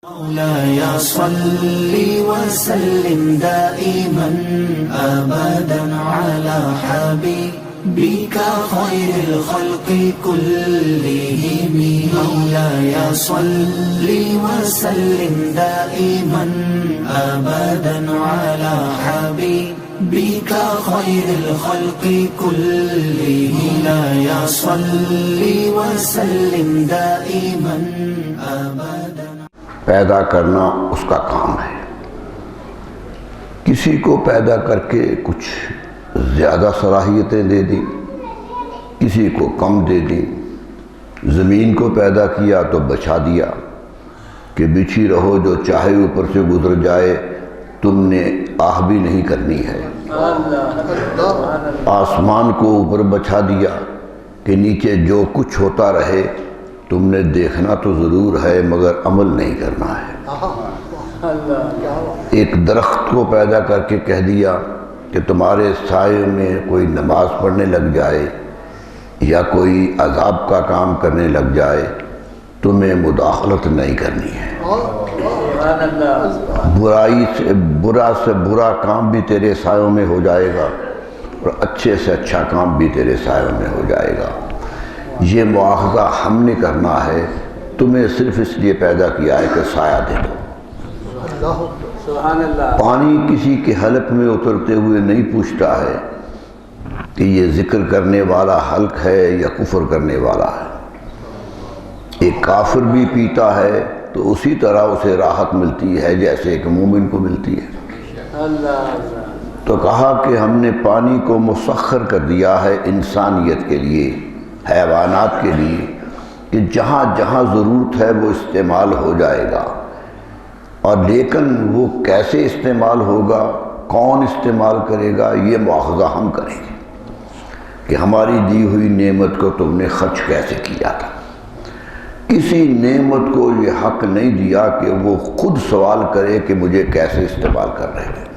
مولاي صل وسلم دائما أبدا على حبيبك خير الخلق كلهم. مولاي صل وسلم دائما أبدا على حبيبك خير الخلق كلهم. مولاي صل وسلم دائما أبدا. پیدا کرنا اس کا کام ہے. کسی کو پیدا کر کے کچھ زیادہ صلاحیتیں دے دی، کسی کو کم دے دی. زمین کو پیدا کیا تو بچھا دیا کہ بچھی رہو، جو چاہے اوپر سے گزر جائے، تم نے آہ بھی نہیں کرنی ہے. آسمان کو اوپر بچھا دیا کہ نیچے جو کچھ ہوتا رہے، تم نے دیکھنا تو ضرور ہے مگر عمل نہیں کرنا ہے. ایک درخت کو پیدا کر کے کہہ دیا کہ تمہارے سائے میں کوئی نماز پڑھنے لگ جائے یا کوئی عذاب کا کام کرنے لگ جائے، تمہیں مداخلت نہیں کرنی ہے. برائی سے برا کام بھی تیرے سایوں میں ہو جائے گا اور اچھے سے اچھا کام بھی تیرے سایوں میں ہو جائے گا. یہ مواخذہ ہم نے کرنا ہے، تمہیں صرف اس لیے پیدا کیا ہے کہ سایہ دے دو. پانی کسی کے حلق میں اترتے ہوئے نہیں پوچھتا ہے کہ یہ ذکر کرنے والا حلق ہے یا کفر کرنے والا ہے. ایک کافر بھی پیتا ہے تو اسی طرح اسے راحت ملتی ہے جیسے ایک مومن کو ملتی ہے. تو کہا کہ ہم نے پانی کو مسخر کر دیا ہے انسانیت کے لیے، حیوانات کے لیے، کہ جہاں جہاں ضرورت ہے وہ استعمال ہو جائے گا. اور لیکن وہ کیسے استعمال ہوگا، کون استعمال کرے گا، یہ مواخذہ ہم کریں گے کہ ہماری دی ہوئی نعمت کو تم نے خرچ کیسے کیا تھا. کسی نعمت کو یہ حق نہیں دیا کہ وہ خود سوال کرے کہ مجھے کیسے استعمال کر رہے ہیں.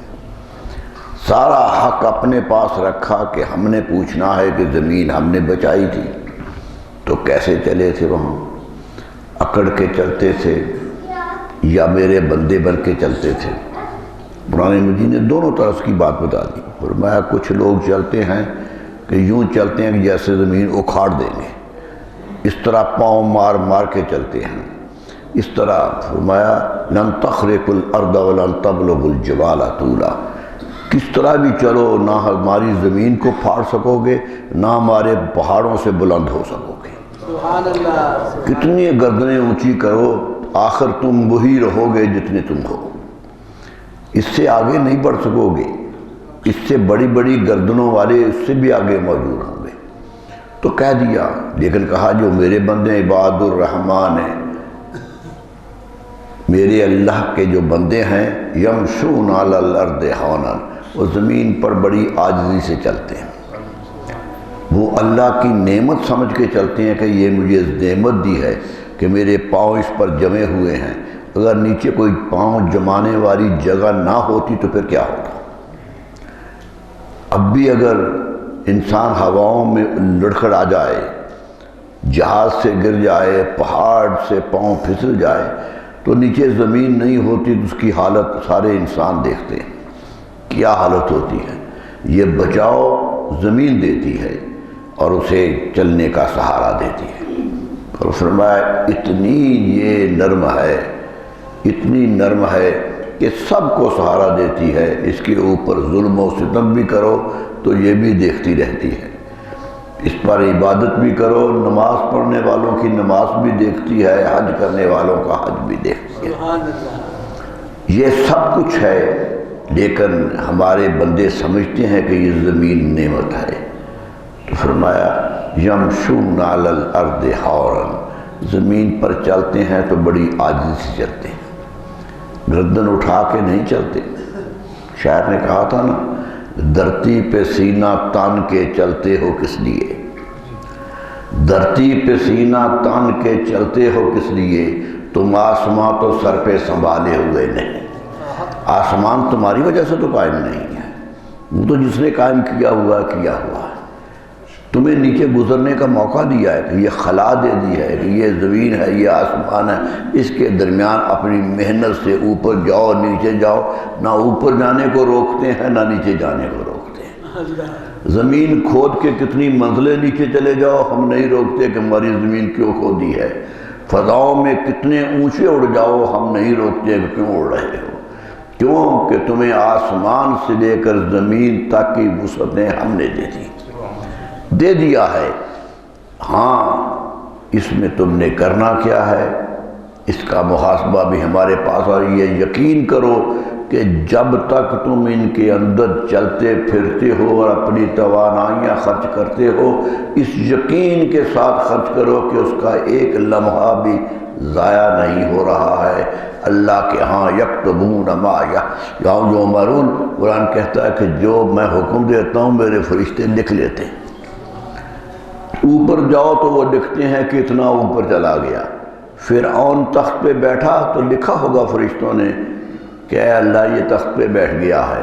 سارا حق اپنے پاس رکھا کہ ہم نے پوچھنا ہے کہ زمین ہم نے بچائی تھی تو کیسے چلے تھے، وہاں اکڑ کے چلتے تھے یا میرے بندے بن کے چلتے تھے. قرآن مجید نے دونوں طرف کی بات بتا دی. فرمایا کچھ لوگ چلتے ہیں کہ یوں چلتے ہیں کہ جیسے زمین اکھاڑ دیں گے، اس طرح پاؤں مار مار کے چلتے ہیں. اس طرح فرمایا لن تخرق الارض ولن تبلغ الجبال طولا، کس طرح بھی چلو نہ ہماری زمین کو پھاڑ سکو گے نہ ہمارے پہاڑوں سے بلند ہو سکو گے. کتنی گردنیں اونچی کرو، آخر تم وہی رہو گے جتنے تم ہو، اس سے آگے نہیں بڑھ سکو گے. اس سے بڑی بڑی گردنوں والے اس سے بھی آگے موجود ہوں گے. تو کہہ دیا، لیکن کہا جو میرے بندے عباد الرحمن ہیں، میرے اللہ کے جو بندے ہیں، یمشون علی الارض ہونا، وہ زمین پر بڑی عاجزی سے چلتے ہیں. وہ اللہ کی نعمت سمجھ کے چلتے ہیں کہ یہ مجھے نعمت دی ہے کہ میرے پاؤں اس پر جمے ہوئے ہیں. اگر نیچے کوئی پاؤں جمانے والی جگہ نہ ہوتی تو پھر کیا ہوتا. اب بھی اگر انسان ہواؤں میں لڑکھڑ آ جائے، جہاز سے گر جائے، پہاڑ سے پاؤں پھسل جائے تو نیچے زمین نہیں ہوتی تو اس کی حالت سارے انسان دیکھتے ہیں، کیا حالت ہوتی ہے. یہ بچاؤ زمین دیتی ہے اور اسے چلنے کا سہارا دیتی ہے. اور فرمایا اتنی یہ نرم ہے، اتنی نرم ہے کہ سب کو سہارا دیتی ہے. اس کے اوپر ظلم و ستم بھی کرو تو یہ بھی دیکھتی رہتی ہے. اس پر عبادت بھی کرو، نماز پڑھنے والوں کی نماز بھی دیکھتی ہے، حج کرنے والوں کا حج بھی دیکھتی ہے. یہ سب کچھ ہے، لیکن ہمارے بندے سمجھتے ہیں کہ یہ زمین نعمت ہے. تو فرمایا یمشون علی الارض حورا، زمین پر چلتے ہیں تو بڑی عاجزی سے چلتے ہیں، گردن اٹھا کے نہیں چلتے. شاعر نے کہا تھا نا، دھرتی پہ سینہ تان کے چلتے ہو کس لیے، دھرتی پہ سینہ تان کے چلتے ہو کس لیے، تم آسمان تو سر پہ سنبھالے ہوئے نہیں. آسمان تمہاری وجہ سے تو قائم نہیں ہے، وہ تو جس نے قائم کیا ہوا ہے. تمہیں نیچے گزرنے کا موقع دیا ہے کہ یہ خلا دے دی ہے کہ یہ زمین ہے، یہ آسمان ہے، اس کے درمیان اپنی محنت سے اوپر جاؤ نیچے جاؤ، نہ اوپر جانے کو روکتے ہیں نہ نیچے جانے کو روکتے ہیں۔ زمین کھود کے کتنی منزلیں نیچے چلے جاؤ، ہم نہیں روکتے کہ ہماری زمین کیوں کھودی ہے۔ فضاؤں میں کتنے اونچے اڑ جاؤ، ہم نہیں روکتے کہ کیوں اڑ رہے ہو، کیوں کہ تمہیں آسمان سے لے کر زمین تک کی وسعتیں ہم نے دے دیا ہے۔ ہاں اس میں تم نے کرنا کیا ہے، اس کا محاسبہ بھی ہمارے پاس، اور یہ یقین کرو کہ جب تک تم ان کے اندر چلتے پھرتے ہو اور اپنی توانائیاں خرچ کرتے ہو، اس یقین کے ساتھ خرچ کرو کہ اس کا ایک لمحہ بھی ضائع نہیں ہو رہا ہے اللہ کے ہاں۔ یکتبون ما یعملون، قرآن کہتا ہے کہ جو میں حکم دیتا ہوں میرے فرشتے لکھ لیتے ہیں۔ اوپر جاؤ تو وہ لکھتے ہیں کہ اتنا اوپر چلا گیا۔ فرعون تخت پہ بیٹھا تو لکھا ہوگا فرشتوں نے کہ اے اللہ یہ تخت پہ بیٹھ گیا ہے،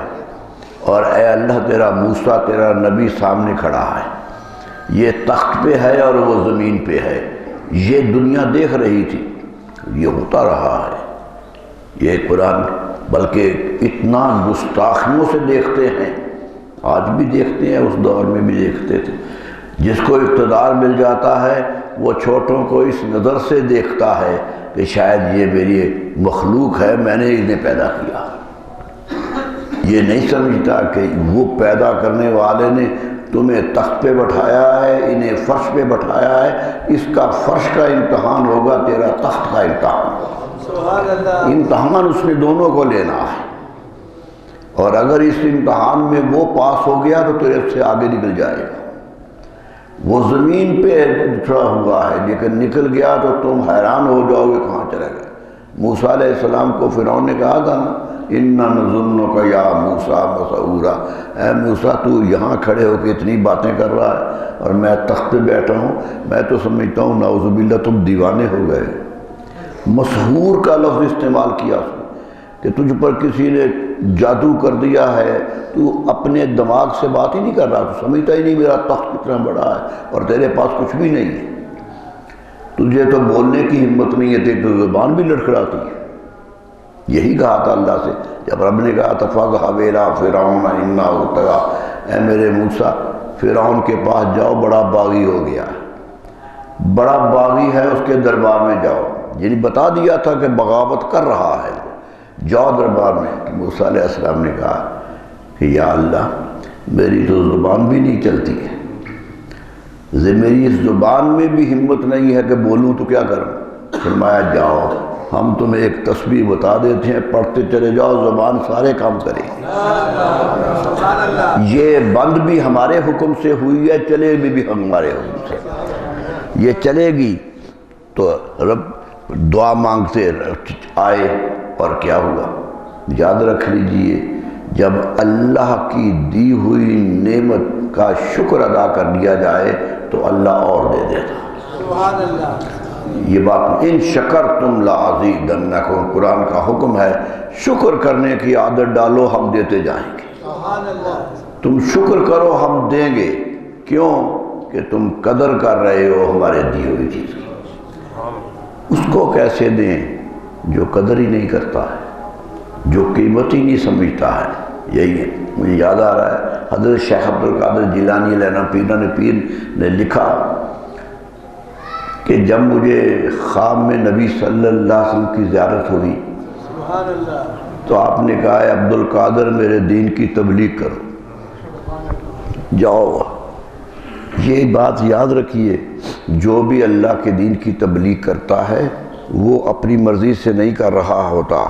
اور اے اللہ تیرا موسیٰ تیرا نبی سامنے کھڑا ہے، یہ تخت پہ ہے اور وہ زمین پہ ہے، یہ دنیا دیکھ رہی تھی، یہ ہوتا رہا ہے۔ یہ قرآن بلکہ اتنا گستاخیوں سے دیکھتے ہیں، آج بھی دیکھتے ہیں، اس دور میں بھی دیکھتے تھے۔ جس کو اقتدار مل جاتا ہے وہ چھوٹوں کو اس نظر سے دیکھتا ہے کہ شاید یہ میری مخلوق ہے، میں نے انہیں پیدا کیا۔ یہ نہیں سمجھتا کہ وہ پیدا کرنے والے نے تمہیں تخت پہ بٹھایا ہے، انہیں فرش پہ بٹھایا ہے، اس کا فرش کا امتحان ہوگا، تیرا تخت کا امتحان ہوگا۔ امتحان اس نے دونوں کو لینا ہے، اور اگر اس امتحان میں وہ پاس ہو گیا تو تیرے سے آگے نکل جائے گا۔ وہ زمین پہ بچھڑا ہوا ہے لیکن نکل گیا تو تم حیران ہو جاؤ گے کہاں چلے گئے۔ موسیٰ علیہ السلام کو فرعون نے کہا تھا نا، اِنَّا نَظُنُّكَ يَا مُوسَىٰ مَسْحُورًا، اے موسیٰ تو یہاں کھڑے ہو کے اتنی باتیں کر رہا ہے اور میں تخت پہ بیٹھا ہوں، میں تو سمجھتا ہوں نعوذ باللہ تم دیوانے ہو گئے۔ مسحور کا لفظ استعمال کیا اس نے کہ تجھ پر کسی نے جادو کر دیا ہے، تو اپنے دماغ سے بات ہی نہیں کر رہا، تو سمجھتا ہی نہیں میرا تخت کتنا بڑا ہے اور تیرے پاس کچھ بھی نہیں ہے، تجھے تو بولنے کی ہمت نہیں ہے، تیری تو زبان بھی لڑکھڑاتی ہے۔ یہی کہا تھا اللہ سے جب رب نے کہا تھا فَاذْهَبْ إِلَىٰ فِرْعَوْنَ إِنَّهُ طَغَىٰ، اے میرے موسیٰ فرعون کے پاس جاؤ، بڑا باغی ہو گیا، بڑا باغی ہے، اس کے دربار میں جاؤ، یعنی بتا دیا تھا کہ بغاوت کر رہا ہے، جاؤ دربار میں۔ موسیٰ علیہ السلام نے کہا کہ یا اللہ میری تو زبان بھی نہیں چلتی ہے، میری اس زبان میں بھی ہمت نہیں ہے کہ بولوں تو کیا کروں۔ فرمایا جاؤ ہم تمہیں ایک تسبیح بتا دیتے ہیں، پڑھتے چلے جاؤ، زبان سارے کام کرے گی۔ یہ بند بھی ہمارے حکم سے ہوئی ہے، چلے بھی ہمارے حکم سے، یہ چلے گی تو رب دعا مانگتے آئے، اور کیا ہوا یاد رکھ لیجئے، جب اللہ کی دی ہوئی نعمت کا شکر ادا کر لیا جائے تو اللہ اور دے دیتا۔ سبحان اللہ، یہ بات ان شکرتم لازیدنکم، قرآن کا حکم ہے، شکر کرنے کی عادت ڈالو، ہم دیتے جائیں گے۔ سبحان اللہ، تم شکر کرو ہم دیں گے، کیوں کہ تم قدر کر رہے ہو ہمارے دی ہوئی چیز کی۔ اس کو کیسے دیں جو قدر ہی نہیں کرتا ہے، جو قیمت ہی نہیں سمجھتا ہے۔ یہی ہے، مجھے یاد آ رہا ہے حضرت شیخ عبد القادر جیلانی علیہ پیران پیر نے لکھا کہ جب مجھے خواب میں نبی صلی اللہ علیہ وسلم کی زیارت ہوئی تو آپ نے کہا ہے عبد القادر میرے دین کی تبلیغ کرو، جاؤ۔ یہ بات یاد رکھیے، جو بھی اللہ کے دین کی تبلیغ کرتا ہے وہ اپنی مرضی سے نہیں کر رہا ہوتا،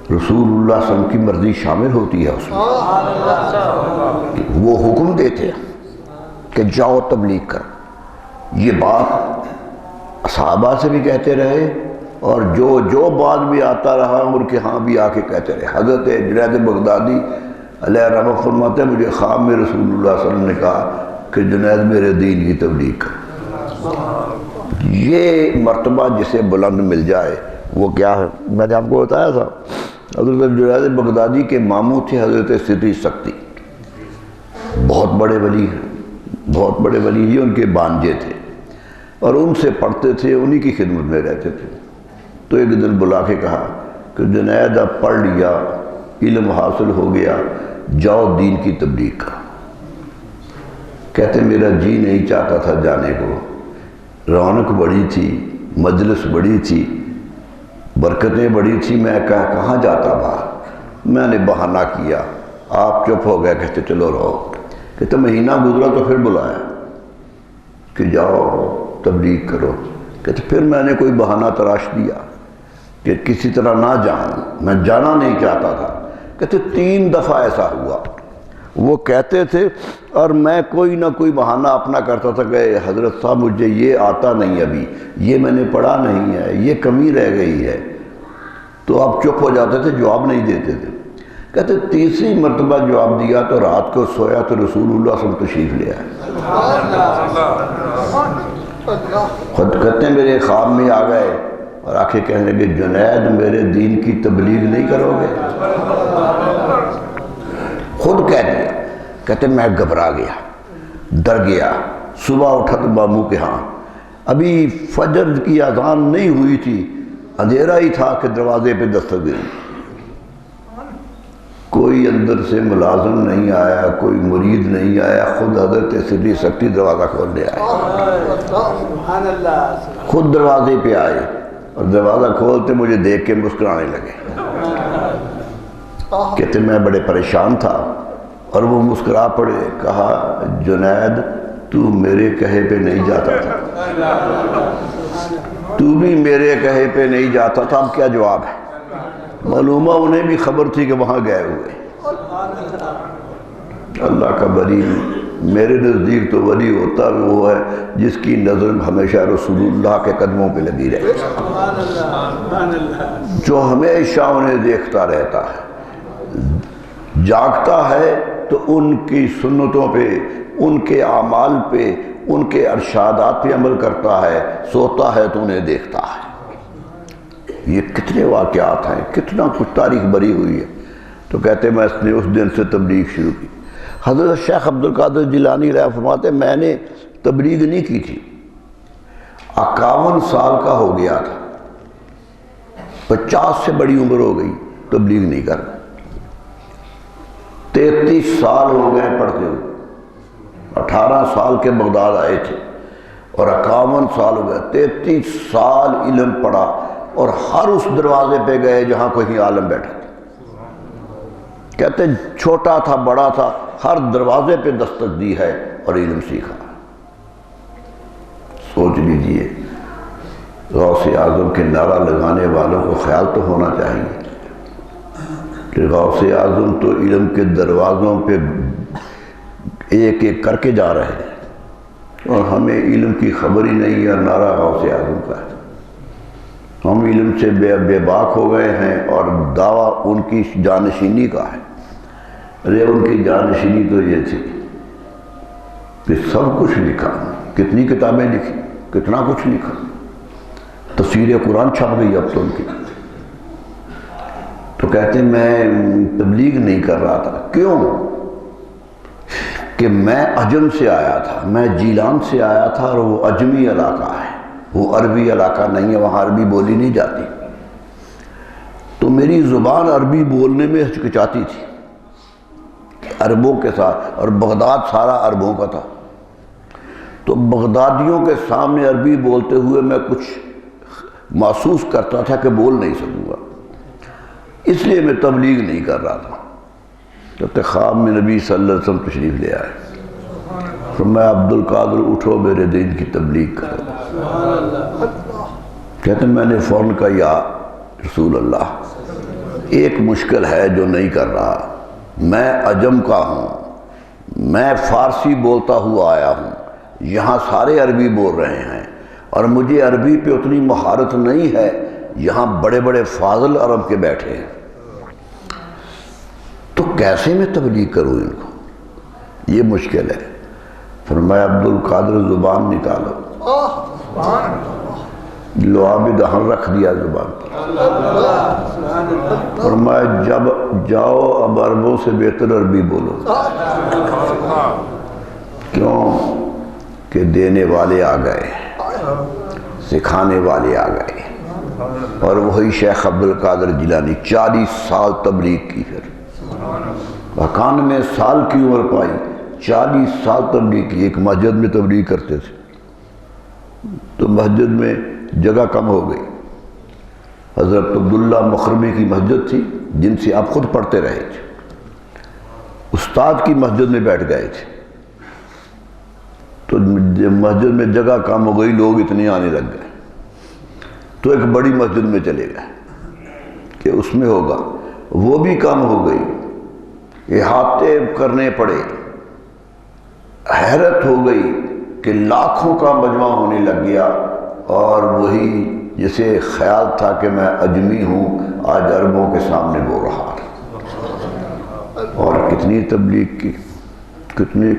رسول اللہ صلی اللہ علیہ وسلم کی مرضی شامل ہوتی ہے اس میں۔ وہ حکم دیتے ہیں کہ جاؤ تبلیغ کر۔ یہ بات صحابہ سے بھی کہتے رہے اور جو بعد بھی آتا رہا ان کے ہاں بھی آ کے کہتے رہے۔ حضرت جنید بغدادی علیہ رحمۃ فرماتے ہیں مجھے خواب میں رسول اللہ صلی اللہ علیہ وسلم نے کہا کہ جنید میرے دین کی تبلیغ کر۔ یہ مرتبہ جسے بلند مل جائے وہ کیا ہے؟ میں نے آپ کو بتایا تھا حضرت جنید بغدادی کے ماموں تھے حضرت سدری سکتی، بہت بڑے ولی ہیں، بہت بڑے ولی یہ ان کے بانجے تھے اور ان سے پڑھتے تھے، انہی کی خدمت میں رہتے تھے۔ تو ایک دن بلا کے کہا کہ جنید اب پڑھ لیا، علم حاصل ہو گیا، جاؤ دین کی تبلیغ کرو۔ کہتے میرا جی نہیں چاہتا تھا جانے کو، رونق بڑی تھی، مجلس بڑی تھی، برکتیں بڑی تھی، میں کہاں جاتا باہر۔ میں نے بہانہ کیا، آپ چپ ہو گئے، کہتے چلو رہو۔ کہتے مہینہ گزرا تو پھر بلایا کہ جاؤ تبلیغ کرو۔ کہتے پھر میں نے کوئی بہانہ تراش دیا کہ کسی طرح نہ جاؤں، میں جانا نہیں چاہتا تھا۔ کہتے 3 دفعہ ایسا ہوا۔ وہ کہتے تھے اور میں کوئی نہ کوئی بہانہ اپنا کرتا تھا کہ حضرت صاحب مجھے یہ آتا نہیں، ابھی یہ میں نے پڑھا نہیں ہے، یہ کمی رہ گئی ہے۔ تو آپ چپ ہو جاتے تھے، جواب نہیں دیتے تھے۔ کہتے 3ری مرتبہ جواب دیا تو رات کو سویا تو رسول اللہ صلی اللہ علیہ وسلم تشریف لے آئے۔ خود کہتے ہیں میرے خواب میں آ گئے اور آنکھیں کہنے لگے جنید میرے دین کی تبلیغ نہیں کرو گے؟ خود کہہ دیا۔ کہتے میں گھبرا گیا، ڈر گیا۔ صبح اٹھا تو ماموں کے ہاں، ابھی فجر کی اذان نہیں ہوئی تھی، اندھیرا ہی تھا کہ دروازے پہ دستک دی۔ کوئی اندر سے ملازم نہیں آیا، کوئی مرید نہیں آیا، خود حضرت سری سکتی دروازہ کھولنے آئے۔ خود دروازے پہ آئے اور دروازہ کھولتے مجھے دیکھ کے مسکرانے لگے۔ کہتے میں بڑے پریشان تھا اور وہ مسکرا پڑے۔ کہا جنید تو میرے کہے پہ نہیں جاتا تھا، تو بھی میرے کہے پہ نہیں جاتا تھا، اب کیا جواب ہے؟ معلومہ انہیں بھی خبر تھی کہ وہاں گئے ہوئے۔ اللہ کا ولی میرے نزدیک تو ولی ہوتا وہ ہے جس کی نظر ہمیشہ رسول اللہ کے قدموں پہ لگی رہے، جو ہمیشہ انہیں دیکھتا رہتا ہے، جاگتا ہے تو ان کی سنتوں پہ، ان کے اعمال پہ، ان کے ارشادات پہ عمل کرتا ہے، سوتا ہے تو انہیں دیکھتا ہے۔ یہ کتنے واقعات ہیں، کتنا کچھ تاریخ بری ہوئی ہے۔ تو کہتے میں اس نے اس دن سے تبلیغ شروع کی۔ حضرت شیخ عبد القادر جیلانی رحمہ فرماتے میں نے تبلیغ نہیں کی تھی، 51 سال کا ہو گیا تھا، 50 سے بڑی عمر ہو گئی، تبلیغ نہیں کر۔ 33 سال ہو گئے پڑھتے ہوئے، 18 سال کے بغداد آئے تھے اور 51 سال ہو گئے، 33 سال علم پڑھا اور ہر اس دروازے پہ گئے جہاں کوئی عالم بیٹھا تھا۔ کہتے چھوٹا تھا بڑا تھا، ہر دروازے پہ دستک دی ہے اور علم سیکھا۔ سوچ لیجئے غوث اعظم کے نعرہ لگانے والوں کو خیال تو ہونا چاہیے کہ غوث اعظم تو علم کے دروازوں پہ ایک ایک کر کے جا رہے ہیں اور ہمیں علم کی خبر ہی نہیں ہے، نعرہ غوث اعظم کا ہے۔ ہم علم سے بے باک ہو گئے ہیں اور دعویٰ ان کی جانشینی کا ہے۔ ارے ان کی جانشینی تو یہ تھی کہ سب کچھ لکھا، کتنی کتابیں لکھی، کتنا کچھ لکھا، تفسیر قرآن چھپ گئی اب تو ان کی۔ تو کہتے میں تبلیغ نہیں کر رہا تھا، کیوں؟ کہ میں عجم سے آیا تھا، میں جیلان سے آیا تھا اور وہ عجمی علاقہ ہے، وہ عربی علاقہ نہیں ہے، وہاں عربی بولی نہیں جاتی، تو میری زبان عربی بولنے میں ہچکچاتی تھی عربوں کے ساتھ، اور بغداد سارا عربوں کا تھا، تو بغدادیوں کے سامنے عربی بولتے ہوئے میں کچھ محسوس کرتا تھا کہ بول نہیں سکوں گا، اس لیے میں تبلیغ نہیں کر رہا تھا۔ تو خواب میں نبی صلی اللہ علیہ وسلم تشریف لے آئے، فرمایا عبد القادر اٹھو میرے دین کی تبلیغ کرو۔ کہتے میں نے فوراً کہا یا رسول اللہ ایک مشکل ہے جو نہیں کر رہا، میں عجم کا ہوں، میں فارسی بولتا ہوا آیا ہوں، یہاں سارے عربی بول رہے ہیں اور مجھے عربی پہ اتنی مہارت نہیں ہے، یہاں بڑے بڑے فاضل عرب کے بیٹھے ہیں، تو کیسے میں تبلیغ کروں ان کو، یہ مشکل ہے۔ فرمایا عبد القادر زبان نکالو، لعاب دہن رکھ دیا زبان پر، فرمایا جب جاؤ اب عربوں سے بہتر عربی بولو۔ کیوں کہ دینے والے آ گئے، سکھانے والے آ گئے، اور وہی شیخ عبد القادر جیلانی 40 سال تبلیغ کی، پھر 91 سال کی عمر پائی، 40 سال تبلیغ کی۔ ایک مسجد میں تبلیغ کرتے تھے تو مسجد میں جگہ کم ہو گئی، حضرت عبداللہ مخرمی کی مسجد تھی جن سے آپ خود پڑھتے رہے تھے، استاد کی مسجد میں بیٹھ گئے تھے، تو مسجد میں جگہ کم ہو گئی، لوگ اتنے آنے لگ گئے، تو ایک بڑی مسجد میں چلے گئے کہ اس میں ہوگا، وہ بھی کم ہو گئی، احاطے کرنے پڑے، حیرت ہو گئی کہ لاکھوں کا مجمع ہونے لگ گیا، اور وہی جسے خیال تھا کہ میں اجمی ہوں آج عربوں کے سامنے بول رہا، اور کتنی تبلیغ کی، کتنی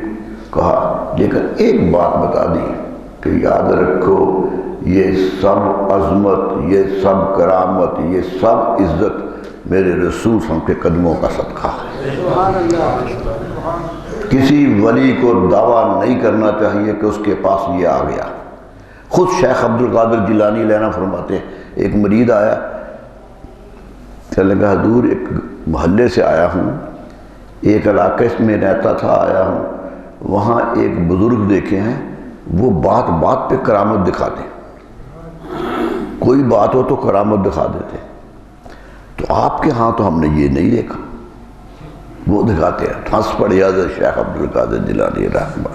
کہا، لیکن ایک بات بتا دی کہ یاد رکھو یہ سب عظمت، یہ سب کرامت، یہ سب عزت میرے رسول صلی اللہ علیہ وسلم کے قدموں کا صدقہ ہے۔ کسی ولی کو دعویٰ نہیں کرنا چاہیے کہ اس کے پاس یہ آ گیا۔ خود شیخ عبد القادر جیلانی لینا فرماتے ہیں، ایک مرید آیا، کہنے لگا حضور ایک محلے سے آیا ہوں، ایک علاقے میں رہتا تھا، آیا ہوں، وہاں ایک بزرگ دیکھے ہیں، وہ بات بات پہ کرامت دکھاتے، کوئی بات ہو تو کرامت دکھا دیتے، تو آپ کے ہاں تو ہم نے یہ نہیں دیکھا، وہ دکھاتے ہیں۔ ہنس پڑے حضرت شیخ عبد القادر جیلانی رحمہ،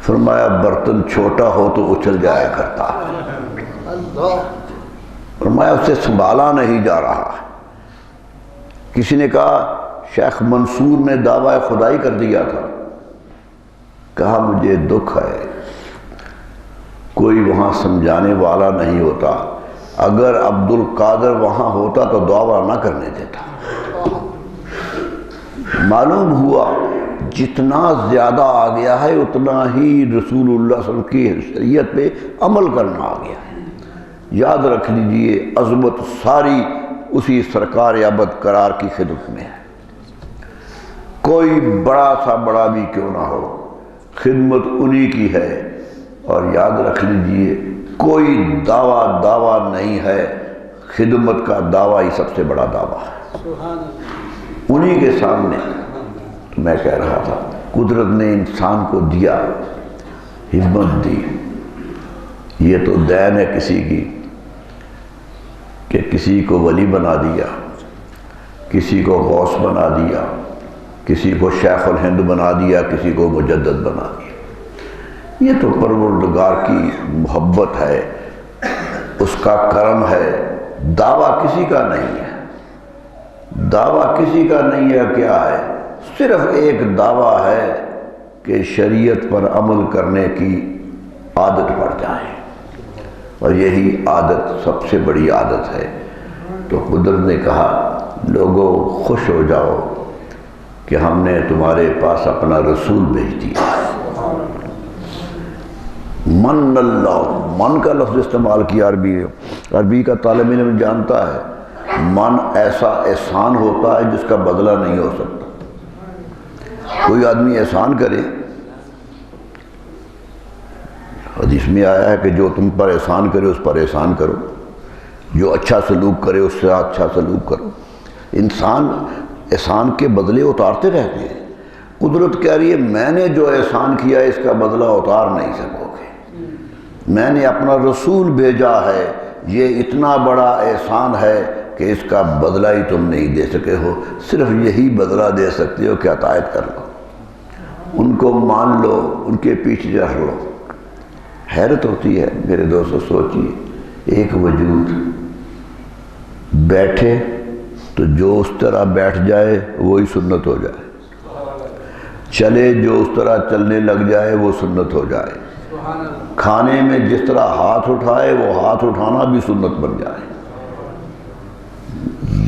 فرمایا برتن چھوٹا ہو تو اچھل جایا کرتا ہے، فرمایا اسے سنبھالا نہیں جا رہا۔ کسی نے کہا شیخ منصور نے دعویٰ خدائی کر دیا تھا، کہا مجھے دکھ ہے کوئی وہاں سمجھانے والا نہیں ہوتا، اگر عبد القادر وہاں ہوتا تو دعویٰ نہ کرنے دیتا۔ معلوم ہوا جتنا زیادہ آ گیا ہے اتنا ہی رسول اللہ صلی اللہ علیہ وسلم کی شریعت پہ عمل کرنا آ گیا ہے۔ یاد رکھ لیجئے عظمت ساری اسی سرکار ابد قرار کی خدمت میں ہے، کوئی بڑا سا بڑا بھی کیوں نہ ہو، خدمت انہی کی ہے، اور یاد رکھ لیجئے کوئی دعویٰ نہیں ہے، خدمت کا دعویٰ ہی سب سے بڑا دعویٰ ہے۔ انہی کے سامنے میں کہہ رہا تھا قدرت نے انسان کو دیا، ہمت دی، یہ تو دین ہے کسی کی کہ کسی کو ولی بنا دیا، کسی کو غوث بنا دیا، کسی کو شیخ الہند بنا دیا، کسی کو مجدد بنا دیا۔ یہ تو پروردگار کی محبت ہے، اس کا کرم ہے، دعویٰ کسی کا نہیں ہے، دعویٰ کسی کا نہیں ہے۔ کیا ہے؟ صرف ایک دعویٰ ہے کہ شریعت پر عمل کرنے کی عادت پڑ جائے، اور یہی عادت سب سے بڑی عادت ہے۔ تو قدرت نے کہا لوگوں خوش ہو جاؤ کہ ہم نے تمہارے پاس اپنا رسول بھیج دیا۔ من اللہ، من کا لفظ استعمال کیا عربی کا طالب علم جانتا ہے، من ایسا احسان ہوتا ہے جس کا بدلہ نہیں ہو سکتا۔ کوئی آدمی احسان کرے، حدیث میں آیا ہے کہ جو تم پر احسان کرے اس پر احسان کرو، جو اچھا سلوک کرے اس سے اچھا سلوک کرو۔ انسان احسان کے بدلے اتارتے رہتے ہیں، قدرت کہہ رہی ہے میں نے جو احسان کیا ہے اس کا بدلہ اتار نہیں سکو گے، میں نے اپنا رسول بھیجا ہے، یہ اتنا بڑا احسان ہے کہ اس کا بدلہ ہی تم نہیں دے سکے ہو، صرف یہی بدلہ دے سکتے ہو کہ عطایت کر لو، ان کو مان لو، ان کے پیچھے رہ لو۔ حیرت ہوتی ہے میرے دوستو، سوچیے ایک وجود بیٹھے تو جو اس طرح بیٹھ جائے وہی سنت ہو جائے، چلے جو اس طرح چلنے لگ جائے وہ سنت ہو جائے، کھانے میں جس طرح ہاتھ اٹھائے وہ ہاتھ اٹھانا بھی سنت بن جائے۔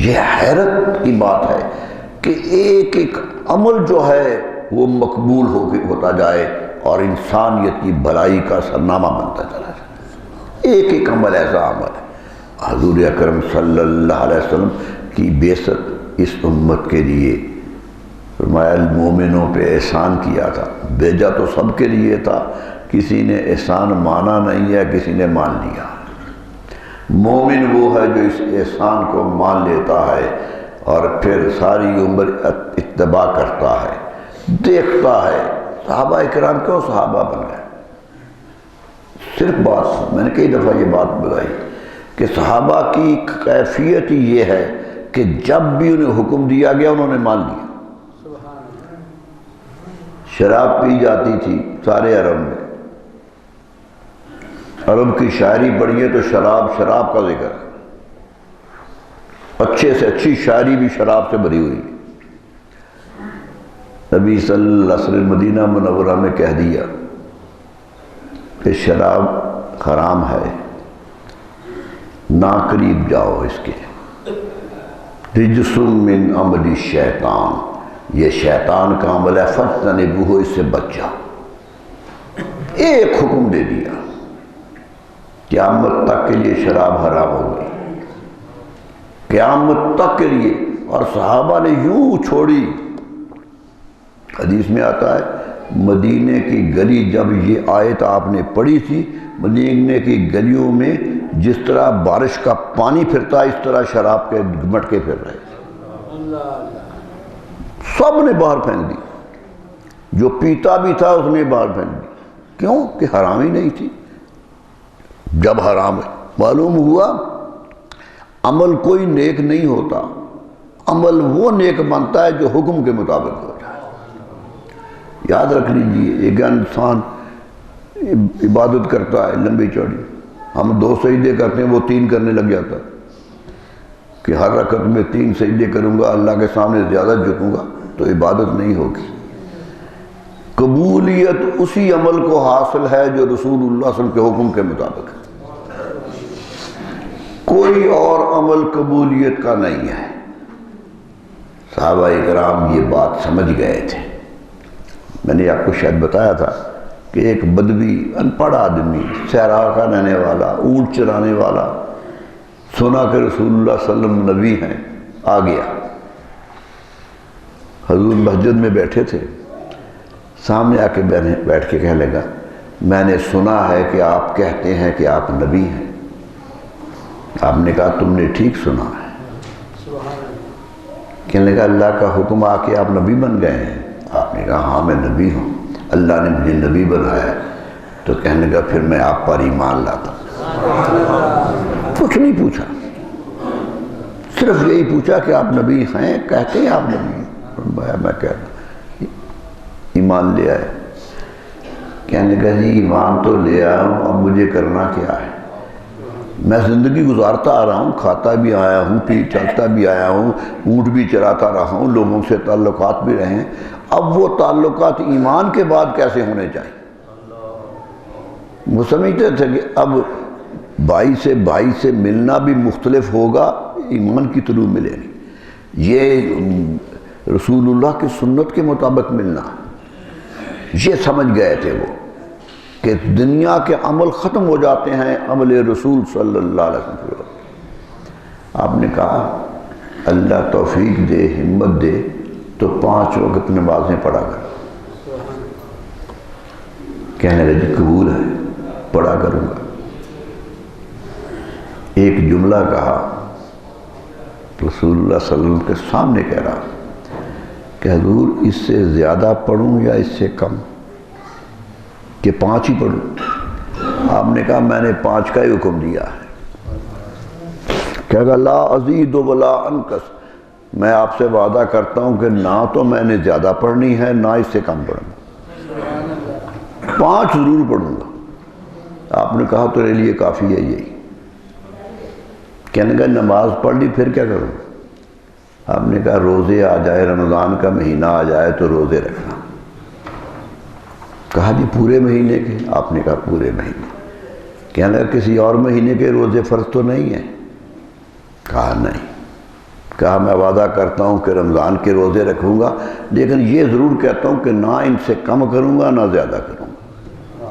یہ حیرت کی بات ہے کہ ایک ایک عمل جو ہے وہ مقبول ہوتا جائے اور انسانیت کی بھلائی کا سرنامہ بنتا چلا جائے۔ ایک ایک عمل ایسا عمل ہے۔ حضور اکرم صلی اللہ علیہ وسلم کی بعثت اس امت کے لیے فرمایا مومنوں پہ احسان کیا تھا، بھیجا تو سب کے لیے تھا، کسی نے احسان مانا نہیں ہے، کسی نے مان لیا۔ مومن وہ ہے جو اس احسان کو مان لیتا ہے اور پھر ساری عمر اتباع کرتا ہے، دیکھتا ہے۔ صحابہ اکرام کیوں صحابہ بن گئے؟ صرف بات میں نے کئی دفعہ یہ بات بتائی کہ صحابہ کی کیفیت یہ ہے کہ جب بھی انہیں حکم دیا گیا انہوں نے مان لیا۔ شراب پی جاتی تھی سارے عرب میں، عرب کی شاعری پڑھیے تو شراب کا ذکر ہے، اچھے سے اچھی شاعری بھی شراب سے بھری ہوئی۔ نبی صلی اللہ علیہ وسلم مدینہ منورہ میں کہہ دیا کہ شراب حرام ہے، نہ قریب جاؤ اس کے، رجس من عمل الشیطان، یہ شیطان کا عمل ہے، فاجتنبوہ، اس سے بچ جاؤ۔ ایک حکم دے دیا، قیامت تک کے لیے شراب حرام ہو گئی، قیامت تک کے لیے۔ اور صحابہ نے یوں چھوڑی، حدیث میں آتا ہے مدینے کی گلی، جب یہ آیت آپ نے پڑھی تھی، مدینے کی گلیوں میں جس طرح بارش کا پانی پھرتا ہے اس طرح شراب کے مٹکے پھر رہے تھے، سب نے باہر پھینک دی، جو پیتا بھی تھا اس نے باہر پھینک دی۔ کیوں کہ حرام ہی نہیں تھی۔ جب حرام ہے، معلوم ہوا عمل کوئی نیک نہیں ہوتا، عمل وہ نیک بنتا ہے جو حکم کے مطابق ہو جائے۔ یاد رکھ لیجیے، ایک انسان عبادت کرتا ہے لمبی چوڑی، ہم 2 سجدے کرتے ہیں وہ 3 کرنے لگ جاتا ہے کہ ہر رکعت میں 3 سجدے کروں گا، اللہ کے سامنے زیادہ جھکوں گا، تو عبادت نہیں ہوگی۔ قبولیت اسی عمل کو حاصل ہے جو رسول اللہ صلی اللہ علیہ وسلم کے حکم کے مطابق ہے، کوئی اور عمل قبولیت کا نہیں ہے۔ صحابہ اکرام یہ بات سمجھ گئے تھے۔ میں نے آپ کو شاید بتایا تھا کہ ایک بدوی ان پڑھ آدمی، صحرا کا رہنے والا، اونٹ چرانے والا، سنا کہ رسول اللہ صلی اللہ علیہ وسلم نبی ہیں، آ گیا۔ حضور مسجد میں بیٹھے تھے، سامنے آ کے بیٹھ کے کہنے لگا میں نے سنا ہے کہ آپ کہتے ہیں کہ آپ نبی ہیں۔ آپ نے کہا تم نے ٹھیک سنا ہے۔ کہنے لگا اللہ کا حکم آ کے آپ نبی بن گئے ہیں؟ آپ نے کہا ہاں میں نبی ہوں، اللہ نے مجھے نبی بنایا۔ تو کہنے لگا پھر میں آپ پر ایمان لاتا۔ کچھ نہیں پوچھا، صرف یہی پوچھا کہ آپ نبی ہیں، کہتے ہیں آپ نبی ہیں؟ میں کہتا ایمان لے آئے۔ کہنے لگا جی ایمان تو لے آیا ہوں، اب مجھے کرنا کیا ہے؟ میں زندگی گزارتا آ رہا ہوں، کھاتا بھی آیا ہوں، چلتا بھی آیا ہوں، اونٹ بھی چراتا رہا ہوں، لوگوں سے تعلقات بھی رہے ہیں، اب وہ تعلقات ایمان کے بعد کیسے ہونے چاہیے؟ وہ سمجھتے تھے کہ اب بھائی سے ملنا بھی مختلف ہوگا، ایمان کی طرح ملے نہیں، یہ رسول اللہ کی سنت کے مطابق ملنا۔ یہ سمجھ گئے تھے وہ کہ دنیا کے عمل ختم ہو جاتے ہیں عمل رسول صلی اللہ علیہ وسلم۔ آپ نے کہا اللہ توفیق دے، ہمت دے تو 5 وقت نمازیں پڑھا کر۔ کہنے لگے جی قبول ہے، پڑھا کروں گا۔ ایک جملہ کہا، رسول اللہ صلی اللہ علیہ وسلم کے سامنے کہہ رہا کہ حضور اس سے زیادہ پڑھوں یا اس سے کم، کہ 5 ہی پڑھوں؟ آپ نے کہا میں نے 5 کا ہی حکم دیا ہے۔ کہہ گا لا ازید ولا انقص، میں آپ سے وعدہ کرتا ہوں کہ نہ تو میں نے زیادہ پڑھنی ہے نہ اس سے کم پڑھنا، 5 ضرور پڑھوں گا۔ آپ نے کہا تیرے لیے کافی ہے یہی۔ کہنے کا نماز پڑھ لی پھر کیا کروں؟ آپ نے کہا روزے آ جائے، رمضان کا مہینہ آ جائے تو روزے رکھنا۔ کہا جی پورے مہینے کے؟ آپ نے کہا پورے مہینے۔ کہنے لگا کسی اور مہینے کے روزے فرض تو نہیں ہیں؟ کہا نہیں۔ کہا میں وعدہ کرتا ہوں کہ رمضان کے روزے رکھوں گا، لیکن یہ ضرور کہتا ہوں کہ نہ ان سے کم کروں گا نہ زیادہ کروں گا۔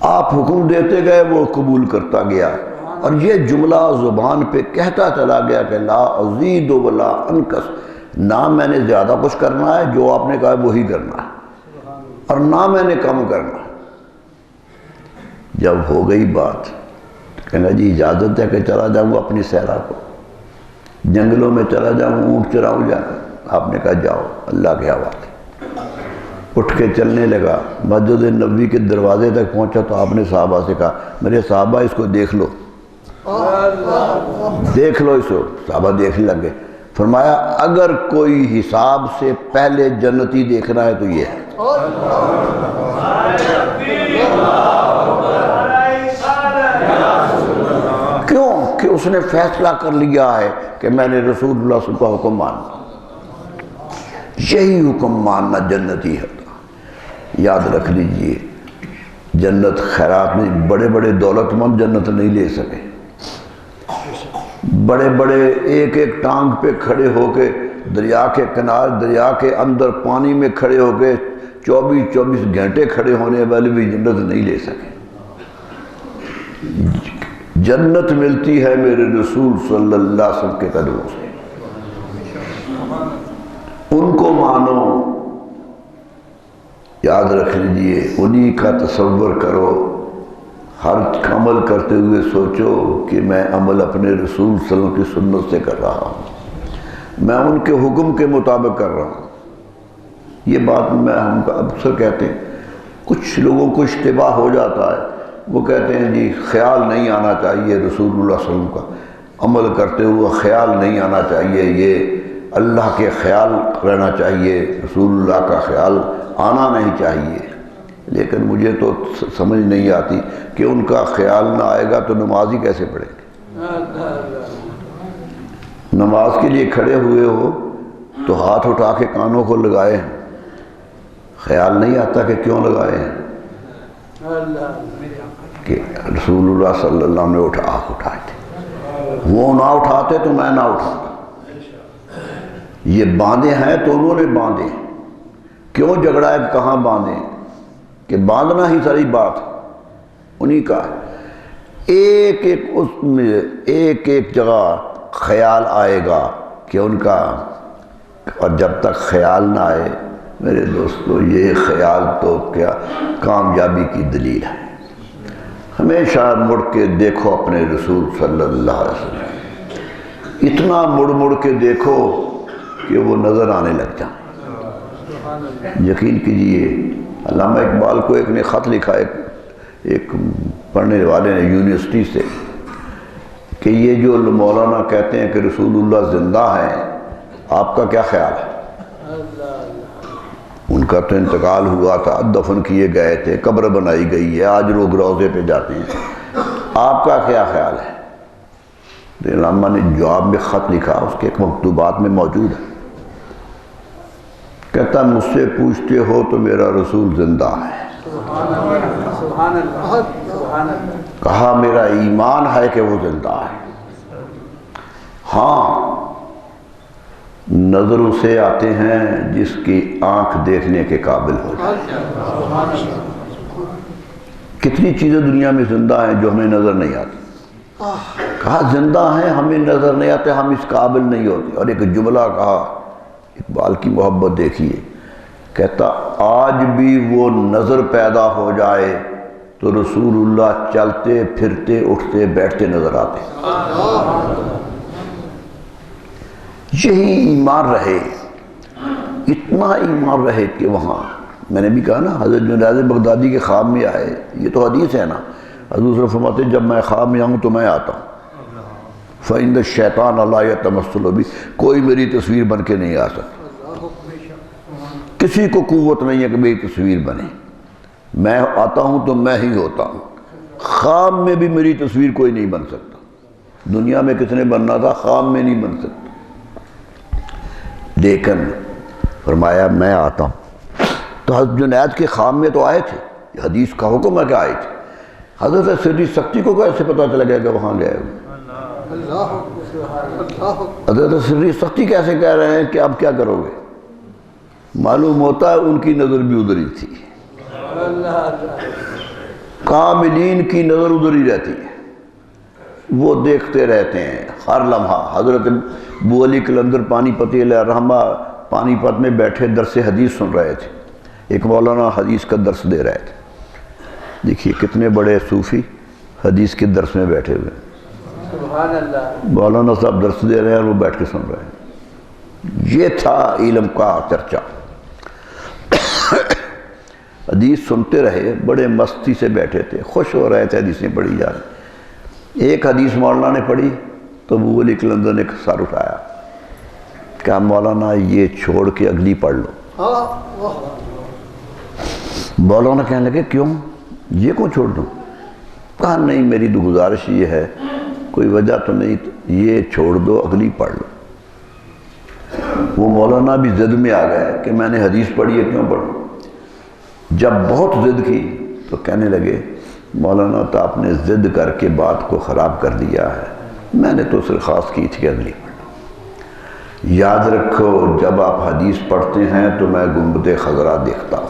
آپ حکم دیتے گئے، وہ قبول کرتا گیا، اور یہ جملہ زبان پہ کہتا چلا گیا کہ لا ازید ولا انقص، نہ میں نے زیادہ کچھ کرنا ہے، جو آپ نے کہا ہے وہی کرنا ہے، اور نہ میں نے کم کرنا ہے۔ جب ہو گئی بات کہنا جی اجازت ہے کہ چلا جاؤں اپنی صحرا کو، جنگلوں میں چلا جاؤں، اونٹ چراؤں جا کر؟ آپ نے کہا جاؤ، اللہ کے حوالے۔ اٹھ کے چلنے لگا، مسجد نبوی کے دروازے تک پہنچا تو آپ نے صحابہ سے کہا میرے صحابہ اس کو دیکھ لو، دیکھ لو اس کو۔ صحابہ دیکھنے لگے، فرمایا اگر کوئی حساب سے پہلے جنتی دیکھنا ہے تو یہ ہے۔ کیوں کہ اس نے فیصلہ کر لیا ہے کہ میں نے رسول اللہ صلی اللہ علیہ وسلم کا حکم ماننا، یہی حکم ماننا جنتی ہے۔ یاد رکھ لیجئے جنت خیرات نہیں، بڑے بڑے دولت مند جنت نہیں لے سکے، بڑے بڑے ایک ایک ٹانگ پہ کھڑے ہو کے دریا کے کنارے، دریا کے اندر پانی میں کھڑے ہو کے 24 گھنٹے کھڑے ہونے والے بھی جنت نہیں لے سکے۔ جنت ملتی ہے میرے رسول صلی اللہ علیہ وسلم کے قدموں سے، ان کو مانو، یاد رکھ لیجئے، انہی کا تصور کرو، ہر عمل کرتے ہوئے سوچو کہ میں عمل اپنے رسول صلی اللہ علیہ وسلم کی سنت سے کر رہا ہوں، میں ان کے حکم کے مطابق کر رہا ہوں۔ یہ بات میں ہم اکثر کہتے ہیں، کچھ لوگوں کو اشتباہ ہو جاتا ہے، وہ کہتے ہیں جی خیال نہیں آنا چاہیے رسول اللہ صلی اللہ علیہ وسلم کا، عمل کرتے ہوئے خیال نہیں آنا چاہیے، یہ اللہ کے خیال رہنا چاہیے، رسول اللہ کا خیال آنا نہیں چاہیے۔ لیکن مجھے تو سمجھ نہیں آتی کہ ان کا خیال نہ آئے گا تو نماز ہی کیسے پڑھیں گے؟ نماز کے لیے کھڑے ہوئے ہو تو ہاتھ اٹھا کے کانوں کو لگائے ہیں، خیال نہیں آتا کہ کیوں لگائے ہیں؟ کہ رسول اللہ صلی اللہ علیہ وسلم نے ہاتھ اٹھائے تھے، وہ نہ اٹھاتے تو میں نہ اٹھاتا۔ یہ باندھے ہیں تو انہوں نے باندھے، کیوں جھگڑا ہے کہاں باندھے؟ کہ باندھنا ہی ساری بات انہی کا ہے۔ ایک ایک اس میں ایک ایک جگہ خیال آئے گا کہ ان کا، اور جب تک خیال نہ آئے میرے دوستو، یہ خیال تو کیا کامیابی کی دلیل ہے۔ ہمیشہ مڑ کے دیکھو اپنے رسول صلی اللہ علیہ وسلم، اتنا مڑ مڑ کے دیکھو کہ وہ نظر آنے لگ جائیں۔ یقین کیجئے علامہ اقبال کو ایک نے خط لکھا، ایک پڑھنے والے نے یونیورسٹی سے، کہ یہ جو مولانا کہتے ہیں کہ رسول اللہ زندہ ہیں، آپ کا کیا خیال ہے؟ ان کا تو انتقال ہوا تھا، دفن کیے گئے تھے، قبر بنائی گئی ہے، آج لوگ روضے پہ جاتے ہیں، آپ کا کیا خیال ہے؟ تو علامہ نے جواب میں خط لکھا، اس کے مکتوبات میں موجود ہے، کہتا مجھ سے پوچھتے ہو تو میرا رسول زندہ ہے، کہا میرا ایمان ہے کہ وہ زندہ ہے، ہاں نظر اسے آتے ہیں جس کی آنکھ دیکھنے کے قابل ہو جائے۔ کتنی چیزیں دنیا میں زندہ ہیں جو ہمیں نظر نہیں آتی، کہا زندہ ہیں ہمیں نظر نہیں آتے، ہم اس قابل نہیں ہوتے۔ اور ایک جملہ کہا، اقبال کی محبت دیکھیے، کہتا آج بھی وہ نظر پیدا ہو جائے تو رسول اللہ چلتے پھرتے اٹھتے بیٹھتے نظر آتے۔ یہی ایمان رہے، اتنا ایمان رہے کہ وہاں میں نے بھی کہا نا، حضرت جنید بغدادی کے خواب میں آئے، یہ تو حدیث ہے نا، حضور صلی اللہ علیہ وسلم فرماتے ہیں جب میں خواب میں آؤں تو میں آتا ہوں، فَإِنَّ الشَّيْطَانَ لَا يَتَمَثَّلُ بِي، کوئی میری تصویر بن کے نہیں آ سکتا، کسی کو قوت نہیں ہے کہ میری تصویر بنے، میں آتا ہوں تو میں ہی ہوتا ہوں، خواب میں بھی میری تصویر کوئی نہیں بن سکتا، دنیا میں کس نے بننا تھا، خواب میں نہیں بن سکتا، لیکن فرمایا میں آتا ہوں۔ تو حضرت جنید کے خواب میں تو آئے تھے، حدیث کا حکم ہے کہ آئے تھے، حضرت سری سختی کو کیسے پتہ چلا گیا کہ وہاں گئے ہوئے؟ حضرت سری سختی کیسے کہہ رہے ہیں کہ اب کیا کرو گے؟ معلوم ہوتا ہے ان کی نظر بھی ادھر ہی تھی، کاملین کی نظر ادھر ہی رہتی ہے، وہ دیکھتے رہتے ہیں ہر لمحہ۔ حضرت ابو علی قلندر پانی پتی علیہ الرحمہ پانی پت میں بیٹھے درس حدیث سن رہے تھے، ایک مولانا حدیث کا درس دے رہے تھے۔ دیکھیے کتنے بڑے صوفی حدیث کے درس میں بیٹھے ہوئے ہیں، سبحان اللہ۔ مولانا صاحب درس دے رہے ہیں اور وہ بیٹھ کے سن رہے ہیں۔ یہ تھا علم کا چرچا۔ حدیث سنتے رہے، بڑے مستی سے بیٹھے تھے، خوش ہو رہے تھے حدیثیں پڑھی جا رہی۔ ایک حدیث مولانا نے پڑھی تو ابو علی قلندر نے سر اٹھایا، کہا مولانا یہ چھوڑ کے اگلی پڑھ لو۔ مولانا کہنے لگے کیوں، یہ کیوں چھوڑ دوں؟ کہا نہیں میری تو گزارش یہ ہے، کوئی وجہ تو نہیں، یہ چھوڑ دو اگلی پڑھ لو۔ وہ مولانا بھی ضد میں آ گئے کہ میں نے حدیث پڑھی ہے کیوں پڑھوں۔ جب بہت ضد کی تو کہنے لگے مولانا تو آپ نے ضد کر کے بات کو خراب کر دیا ہے، میں نے تو درخواست کی تھی کہ اگلی پڑھ لو۔ یاد رکھو جب آپ حدیث پڑھتے ہیں تو میں گنبد خضرا دیکھتا ہوں،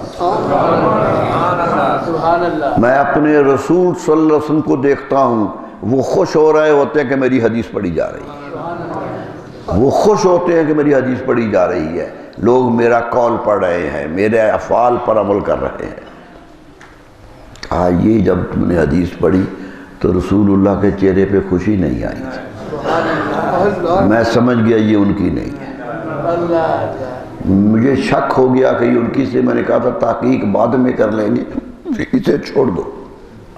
میں اپنے رسول صلی اللہ علیہ وسلم کو دیکھتا ہوں، وہ خوش ہو رہے ہوتے ہیں کہ میری حدیث پڑھی جا رہی ہے، وہ خوش ہوتے ہیں کہ میری حدیث پڑھی جا رہی ہے، لوگ میرا قول پڑھ رہے ہیں، میرے افعال پر عمل کر رہے ہیں۔ کہا یہ جب تم نے حدیث پڑھی تو رسول اللہ کے چہرے پہ خوشی نہیں آئی، میں سمجھ گیا یہ ان کی نہیں ہے۔ مجھے شک ہو گیا کہ یہ ان کی سے، میں نے کہا تھا تحقیق بعد میں کر لیں گے، اسے چھوڑ دو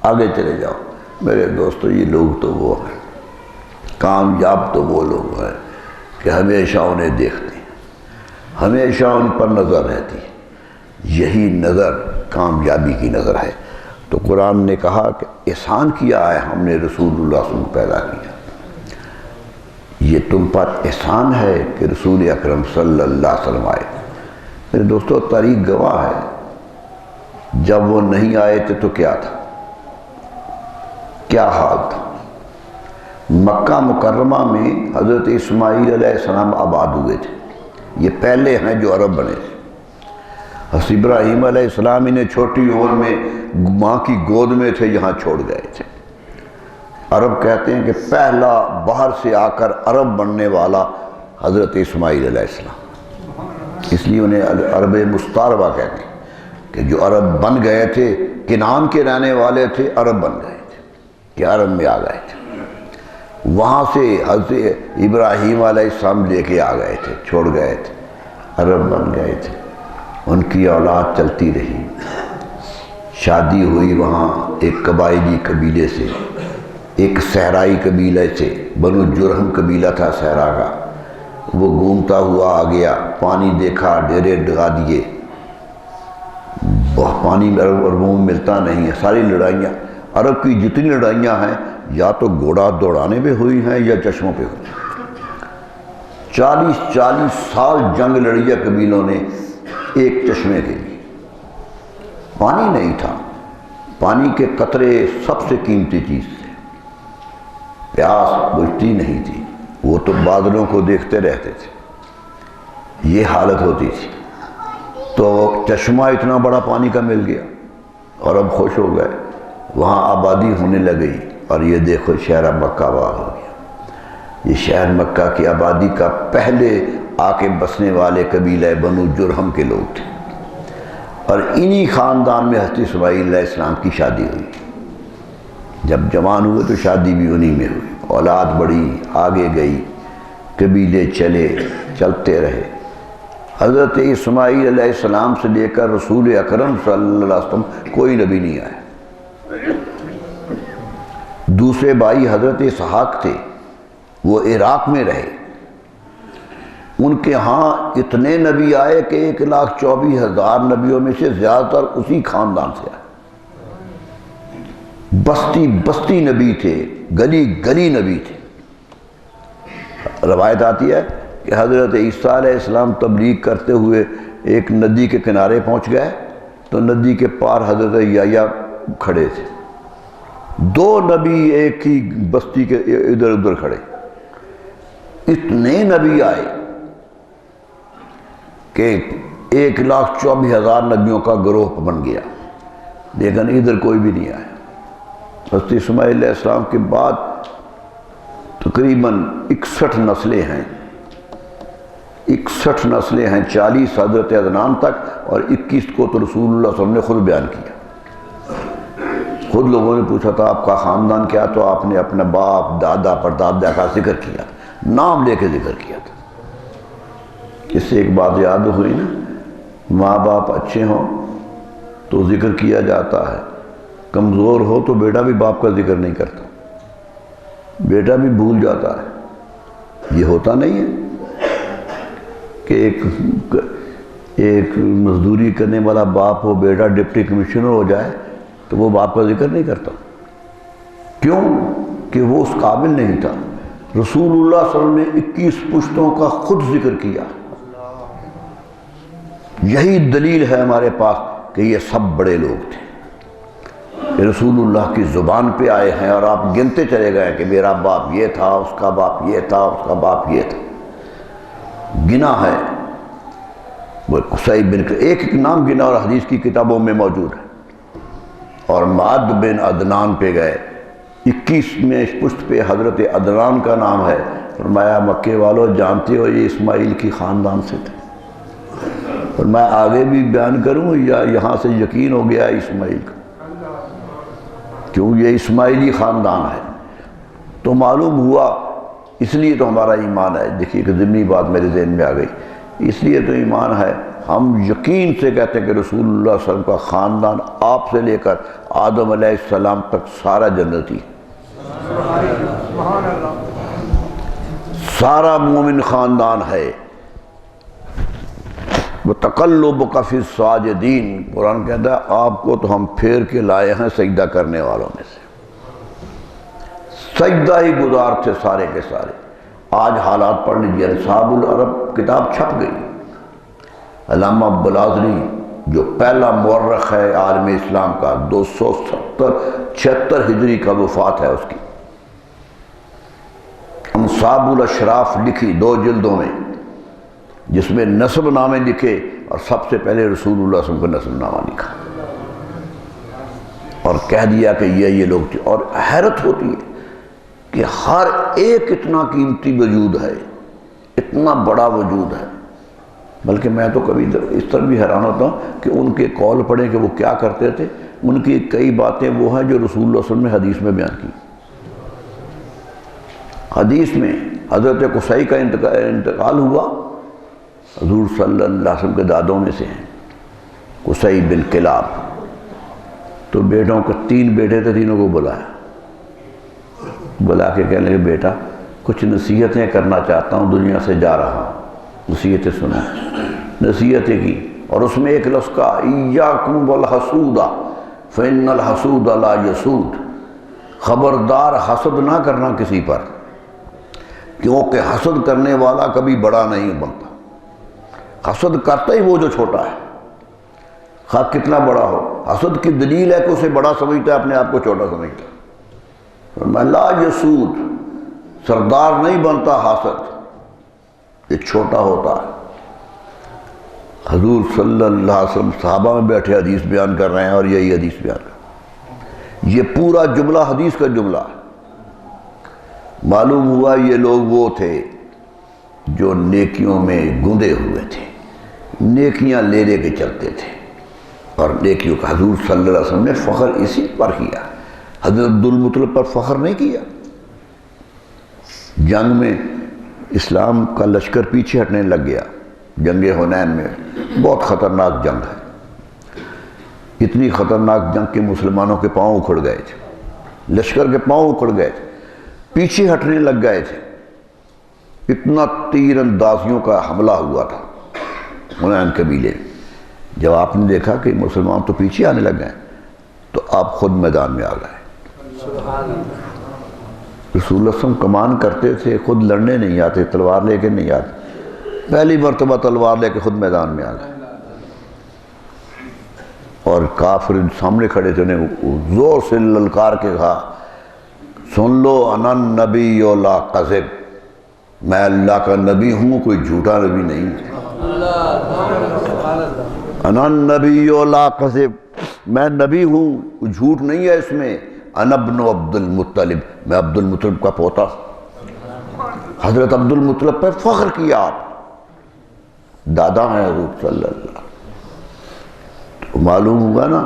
آگے چلے جاؤ۔ میرے دوستو یہ لوگ تو وہ ہیں، کامیاب تو وہ لوگ ہیں کہ ہمیشہ انہیں دیکھتے ہیں، ہمیشہ ان پر نظر رہتی ہے، یہی نظر کامیابی کی نظر ہے۔ تو قرآن نے کہا کہ احسان کیا ہے ہم نے رسول اللہ صلی اللہ علیہ وسلم کو پیدا کیا، یہ تم پر احسان ہے کہ رسول اکرم صلی اللہ علیہ وسلم آئے۔ میرے دوستو تاریخ گواہ ہے، جب وہ نہیں آئے تھے تو کیا تھا، کیا حال تھا۔ مکہ مکرمہ میں حضرت اسماعیل علیہ السلام آباد ہوئے تھے، یہ پہلے ہیں جو عرب بنے تھے۔ حضرت ابراہیم علیہ السلام انہیں چھوٹی عمر میں ماں کی گود میں تھے یہاں چھوڑ گئے تھے۔ عرب کہتے ہیں کہ پہلا باہر سے آ کر عرب بننے والا حضرت اسماعیل علیہ السلام، اس لیے انہیں عرب مستعربہ کہتے ہیں کہ جو عرب بن گئے تھے، کنعان کے رہنے والے تھے، عرب بن گئے تھے کہ عرب میں آ گئے تھے، وہاں سے حضرت ابراہیم علیہ السلام لے کے آ گئے تھے، چھوڑ گئے تھے، عرب بن گئے تھے۔ ان کی اولاد چلتی رہی، شادی ہوئی وہاں ایک قبائلی قبیلے سے، ایک صحرائی قبیلے سے، بنو جرہم قبیلہ تھا صحرا کا، وہ گھومتا ہوا آ گیا، پانی دیکھا، ڈیرے ڈگا دیے، پانی عربوں میں ملتا نہیں ہے، ساری لڑائیاں عرب کی جتنی لڑائیاں ہیں یا تو گھوڑا دوڑانے پہ ہوئی ہیں یا چشموں پہ ہوئی ہیں۔ 40 سال جنگ لڑی ہے قبیلوں نے ایک چشمے کے لیے، پانی نہیں تھا، پانی کے قطرے سب سے قیمتی چیز تھے، پیاس بجھتی نہیں تھی، وہ تو بادلوں کو دیکھتے رہتے تھے، یہ حالت ہوتی تھی۔ تو چشمہ اتنا بڑا پانی کا مل گیا اور اب خوش ہو گئے، وہاں آبادی ہونے لگئی، اور یہ دیکھو شہر مکہ آباد ہو گیا۔ یہ شہر مکہ کی آبادی کا پہلے آ کے بسنے والے قبیلہ بنو جرہم کے لوگ تھے، اور انہی خاندان میں حضرت اسماعیل علیہ السلام کی شادی ہوئی۔ جب جوان ہوئے تو شادی بھی انہی میں ہوئی، اولاد بڑی، آگے گئی، قبیلے چلتے رہے۔ حضرت اسماعیل علیہ السلام سے لے کر رسول اکرم صلی اللہ علیہ وسلم کوئی نبی نہیں آیا۔ دوسرے بھائی حضرت اسحاق تھے، وہ عراق میں رہے، ان کے ہاں اتنے نبی آئے کہ 1,24,000 نبیوں میں سے زیادہ تر اسی خاندان سے آئے۔ بستی نبی تھے، گلی نبی تھے۔ روایت آتی ہے کہ حضرت عیسیٰ علیہ السلام تبلیغ کرتے ہوئے ایک ندی کے کنارے پہنچ گئے تو ندی کے پار حضرت یحییٰ کھڑے تھے، 2 نبی ایک ہی بستی کے ادھر ادھر کھڑے، اتنے نبی آئے کہ 1,24,000 نبیوں کا گروہ بن گیا، لیکن ادھر کوئی بھی نہیں آیا۔ حضرت اسماعیل علیہ السلام کے بعد تقریباً 61 نسلیں ہیں، 61 نسلیں ہیں، 40 حضرت عدنان تک اور 21 کو تو رسول اللہ صلی اللہ علیہ وسلم نے خود بیان کیا۔ خود لوگوں نے پوچھا تھا آپ کا خاندان کیا، تو آپ نے اپنے باپ دادا پردادا کا ذکر کیا، نام لے کے ذکر کیا تھا۔ اس سے ایک بات یاد ہوئی نا، ماں باپ اچھے ہوں تو ذکر کیا جاتا ہے، کمزور ہو تو بیٹا بھی باپ کا ذکر نہیں کرتا، بیٹا بھی بھول جاتا ہے۔ یہ ہوتا نہیں ہے کہ ایک مزدوری کرنے والا باپ ہو، بیٹا ڈپٹی کمشنر ہو جائے تو وہ باپ کا ذکر نہیں کرتا، کیوں کہ وہ اس قابل نہیں تھا۔ رسول اللہ صلی اللہ علیہ وسلم نے 21 پشتوں کا خود ذکر کیا۔ یہی دلیل ہے ہمارے پاس کہ یہ سب بڑے لوگ تھے، کہ رسول اللہ کی زبان پہ آئے ہیں، اور آپ گنتے چلے گئے کہ میرا باپ یہ تھا، اس کا باپ یہ تھا، اس کا باپ یہ تھا، گنا ہے۔ وہ قصی بن ایک نام گنا اور حدیث کی کتابوں میں موجود ہے۔ اور معد بن عدنان پہ گئے، 21 میں پشت پہ حضرت عدنان کا نام ہے۔ فرمایا مکے والوں جانتے ہو یہ اسماعیل کی خاندان سے تھے، اور میں آگے بھی بیان کروں یا یہاں سے یقین ہو گیا اسماعیل کا، کیوں یہ اسماعیلی خاندان ہے تو معلوم ہوا۔ اس لیے تو ہمارا ایمان ہے، دیکھیے کہ ضمنی بات میرے ذہن میں آ گئی، اس لیے تو ایمان ہے، ہم یقین سے کہتے ہیں کہ رسول اللہ صلی اللہ علیہ وسلم کا خاندان آپ سے لے کر آدم علیہ السلام تک سارا جنتی، سارا مومن خاندان ہے۔ وَتَقَلُّبُكَ فِي السَّاجِدِينَ، قرآن کہتا ہے آپ کو تو ہم پھیر کے لائے ہیں سجدہ کرنے والوں میں سے، سجدہ ہی گزار تھے سارے کے سارے۔ آج حالات پڑھ لیجیے، انصاب العرب کتاب چھپ گئی، علامہ بلازری جو پہلا مورخ ہے عالم اسلام کا، 276 ہجری کا وفات ہے اس کی، انصاب الاشراف لکھی 2 جلدوں میں، جس میں نسب نامے لکھے، اور سب سے پہلے رسول اللہ صلی اللہ علیہ وسلم کا نسب نامہ لکھا اور کہہ دیا کہ یہ لوگ تھے۔ اور حیرت ہوتی ہے کہ ہر ایک اتنا قیمتی وجود ہے، اتنا بڑا وجود ہے، بلکہ میں تو کبھی اس طرح بھی حیران ہوتا ہوں کہ ان کے قول پڑھیں کہ وہ کیا کرتے تھے۔ ان کی کئی باتیں وہ ہیں جو رسول اللہ صلی اللہ علیہ وسلم نے حدیث میں بیان کی۔ حدیث میں حضرت قصی کا انتقال ہوا، حضور صلی اللہ علیہ وسلم کے دادوں میں سے ہیں قصی بن کلاب، تو بیٹوں کے 3 بیٹے تھے، تینوں کو بلا کے کہنے لگے بیٹا کچھ نصیحتیں کرنا چاہتا ہوں، دنیا سے جا رہا ہوں، نصیحتیں سنیں۔ نصیحتیں کی، اور اس میں ایک لفظ کا ایاکم والحسود فإن الحسود لا یسود، خبردار حسد نہ کرنا کسی پر، کیونکہ حسد کرنے والا کبھی بڑا نہیں بنتا، حسد کرتا ہی وہ جو چھوٹا ہے، خواہ کتنا بڑا ہو۔ حسد کی دلیل ہے کہ اسے بڑا سمجھتا ہے، اپنے آپ کو چھوٹا سمجھتا ہے۔ لا یسود، سردار نہیں بنتا حاسد، یہ چھوٹا ہوتا ہے۔ حضور صلی اللہ علیہ وسلم صحابہ میں بیٹھے حدیث بیان کر رہے ہیں، اور یہی حدیث بیان کر رہے ہیں، یہ پورا جملہ حدیث کا جملہ ہے۔ معلوم ہوا یہ لوگ وہ تھے جو نیکیوں میں گندے ہوئے تھے، نیکیاں لے کے چلتے تھے، اور نیکیوں کا حضور صلی اللہ علیہ وسلم نے فخر اسی پر کیا، حضرت عبدالمطلب پر فخر نہیں کیا۔ جنگ میں اسلام کا لشکر پیچھے ہٹنے لگ گیا، جنگ حنین میں، بہت خطرناک جنگ ہے، اتنی خطرناک جنگ کہ مسلمانوں کے پاؤں اکھڑ گئے تھے، لشکر کے پاؤں اکھڑ گئے تھے، پیچھے ہٹنے لگ گئے تھے، اتنا تیر اندازیوں کا حملہ ہوا تھا حنین قبیلے۔ جب آپ نے دیکھا کہ مسلمان تو پیچھے آنے لگ گئے تو آپ خود میدان میں آ گئے۔ رسول اللہ صلی اللہ علیہ وسلم کمان کرتے تھے، خود لڑنے نہیں آتے، تلوار لے کے نہیں آتے، پہلی مرتبہ تلوار لے کے خود میدان میں آ گئے، اور کافر سامنے کھڑے تھے، انہیں زور سے للکار کے کہا سن لو انا النبی لا کذب، میں اللہ کا نبی ہوں، کوئی جھوٹا نبی نہیں، انا النبی لا کذب، میں نبی ہوں، کوئی جھوٹ نہیں ہے اس میں، انا ابن عبد المطلب، میں عبد المطلب کا پوتا، حضرت عبد المطلب پہ فخر کیا آپ، دادا ہیں حضور صلی اللہ، تو معلوم ہوگا نا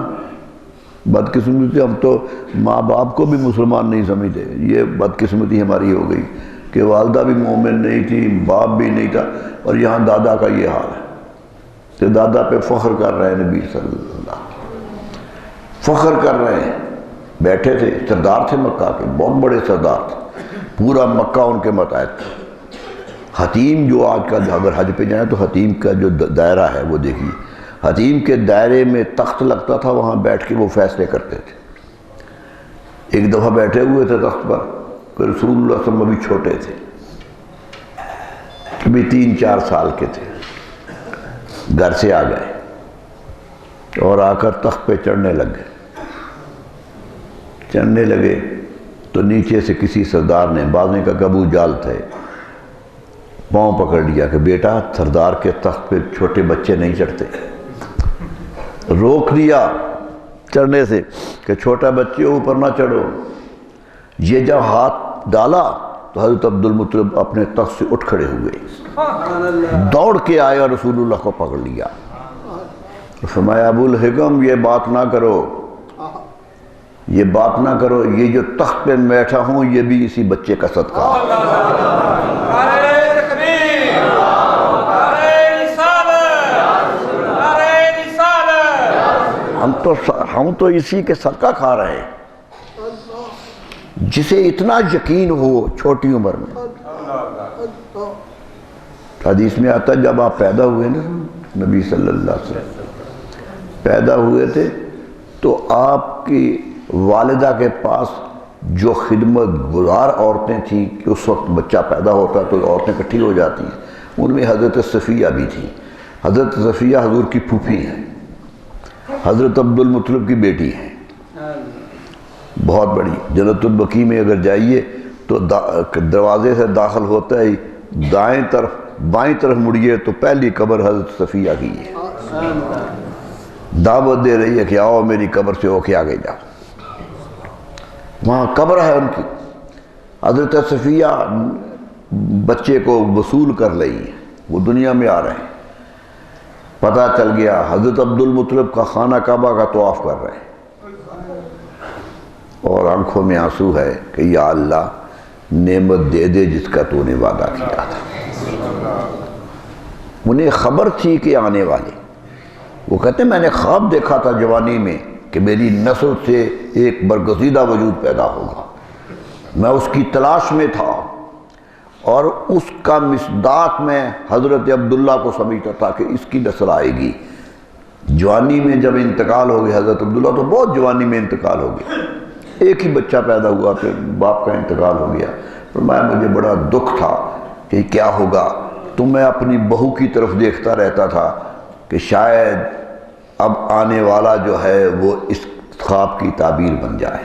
بدقسمتی، ہم تو ماں باپ کو بھی مسلمان نہیں سمجھتے، یہ بدقسمتی ہماری ہو گئی کہ والدہ بھی مومن نہیں تھی، باپ بھی نہیں تھا، اور یہاں دادا کا یہ حال ہے کہ دادا پہ فخر کر رہے ہیں نبی صلی اللہ، فخر کر رہے ہیں۔ بیٹھے تھے، سردار تھے مکہ کے، بہت بڑے سردار تھے، پورا مکہ ان کے متحد تھا۔ حتیم جو آج کا اگر حج پہ جائیں تو حتیم کا جو دائرہ ہے وہ دیکھیے، حتیم کے دائرے میں تخت لگتا تھا، وہاں بیٹھ کے وہ فیصلے کرتے تھے۔ ایک دفعہ بیٹھے ہوئے تھے تخت پر، کہ رسول اللہ صلی اللہ علیہ وسلم ابھی چھوٹے تھے، ابھی 3-4 سال کے تھے، گھر سے آ گئے اور آ کر تخت پہ چڑھنے لگے تو نیچے سے کسی سردار نے، بعض نے کہا کہ ابو جال تھے، پاؤں پکڑ لیا کہ بیٹا سردار کے تخت پہ چھوٹے بچے نہیں چڑھتے، روک دیا چڑھنے سے کہ چھوٹا بچے اوپر نہ چڑھو۔ یہ جب ہاتھ ڈالا تو حضرت عبد المطلب اپنے تخت سے اٹھ کھڑے ہوئے، دوڑ کے آئے اور رسول اللہ کو پکڑ لیا، فرمایا ابو الحکم یہ بات نہ کرو، یہ بات نہ کرو، یہ جو تخت پہ بیٹھا ہوں یہ بھی اسی بچے کا صدقہ ہے۔ ہم تو اسی کے صدقہ کھا رہے ہیں، جسے اتنا یقین ہو چھوٹی عمر میں۔ حدیث میں آتا ہے جب آپ پیدا ہوئے نا، نبی صلی اللہ علیہ وسلم پیدا ہوئے تھے تو آپ کی والدہ کے پاس جو خدمت گزار عورتیں تھیں کہ اس وقت بچہ پیدا ہوتا تو عورتیں اکٹھی ہو جاتی ہیں، ان میں حضرت صفیہ بھی تھی۔ حضرت صفیہ حضور کی پھوپھی ہیں، حضرت عبد المطلب کی بیٹی ہیں، بہت بڑی۔ جنت البقیع میں اگر جائیے تو دروازے سے داخل ہوتا ہی بائیں طرف مڑیے تو پہلی قبر حضرت صفیہ کی ہے، دعوت دے رہی ہے کہ آؤ میری قبر سے ہو کے آگے جاؤ، وہاں قبر ہے ان کی۔ حضرت صفیہ بچے کو وصول کر رہی ہے، وہ دنیا میں آ رہے ہیں، پتہ چل گیا حضرت عبد المطلب کا خانہ کعبہ کا طواف کر رہے ہیں، اور آنکھوں میں آنسو ہے کہ یا اللہ نعمت دے دے جس کا تو نے وعدہ کیا تھا۔ انہیں خبر تھی کہ آنے والے، وہ کہتے ہیں میں نے خواب دیکھا تھا جوانی میں کہ میری نسل سے ایک برگزیدہ وجود پیدا ہوگا، میں اس کی تلاش میں تھا، اور اس کا مصداق میں حضرت عبداللہ کو سمجھتا تھا کہ اس کی نسل آئے گی۔ جوانی میں جب انتقال ہو گیا حضرت عبداللہ، تو بہت جوانی میں انتقال ہو گیا، ایک ہی بچہ پیدا ہوا پھر باپ کا انتقال ہو گیا۔ فرمایا مجھے بڑا دکھ تھا کہ کیا ہوگا، تو میں اپنی بہو کی طرف دیکھتا رہتا تھا کہ شاید اب آنے والا جو ہے وہ اس خواب کی تعبیر بن جائے۔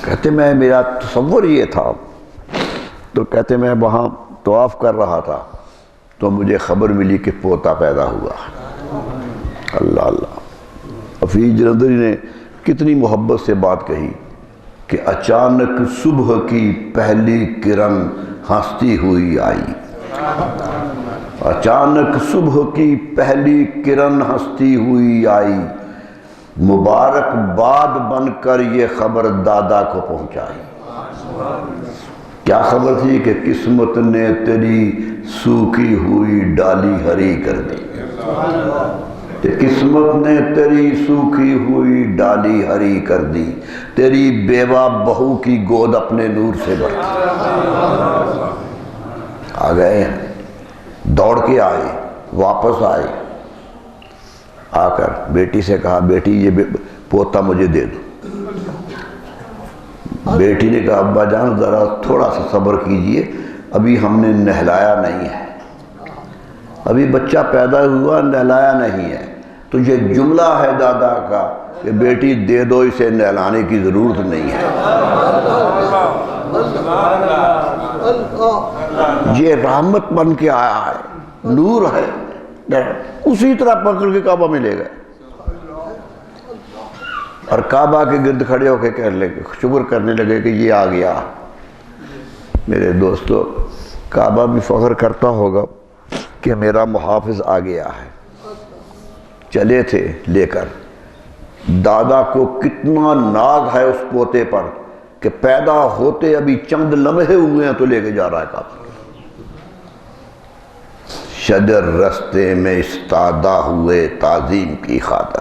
کہتے میں میرا تصور یہ تھا، تو کہتے میں وہاں طواف کر رہا تھا تو مجھے خبر ملی کہ پوتا پیدا ہوا۔ اللہ اللہ، حفیظ جلندری نے کتنی محبت سے بات کہی کہ اچانک صبح کی پہلی کرن ہنستی ہوئی آئی، اچانک صبح کی پہلی کرن ہنستی ہوئی آئی، مبارک باد بن کر یہ خبر دادا کو پہنچائی۔ کیا خبر تھی کہ قسمت نے تیری سوکھی ہوئی ڈالی ہری کر دی، کہ قسمت نے تیری سوکھی ہوئی ڈالی ہری کر دی، تیری بیوہ بہو کی گود اپنے نور سے بھر دی۔ آ گئے ہیں، دوڑ کے آئے، واپس آئے، آ کر بیٹی سے کہا بیٹی یہ پوتا مجھے دے دو۔ بیٹی نے کہا ابا جان ذرا تھوڑا سا صبر کیجئے، ابھی ہم نے نہلایا نہیں ہے، ابھی بچہ پیدا ہوا نہلایا نہیں ہے۔ تو یہ جملہ ہے دادا کا کہ بیٹی دے دو، اسے نہلانے کی ضرورت نہیں ہے۔ یہ رحمت بن کے آیا ہے، نور ہے، اسی طرح پکڑ کے کعبہ میں لے گئے، اور کعبہ کے گرد کھڑے ہو کے شکر کرنے لگے کہ یہ آ گیا، میرے دوستو کعبہ بھی فخر کرتا ہوگا کہ میرا محافظ آ گیا ہے. چلے تھے لے کر. دادا کو کتنا ناز ہے اس پوتے پر کہ پیدا ہوتے ابھی چند لمحے ہوئے ہیں تو لے کے جا رہا ہے کعبہ. شجر رستے میں استادہ ہوئے تعظیم کی خاطر.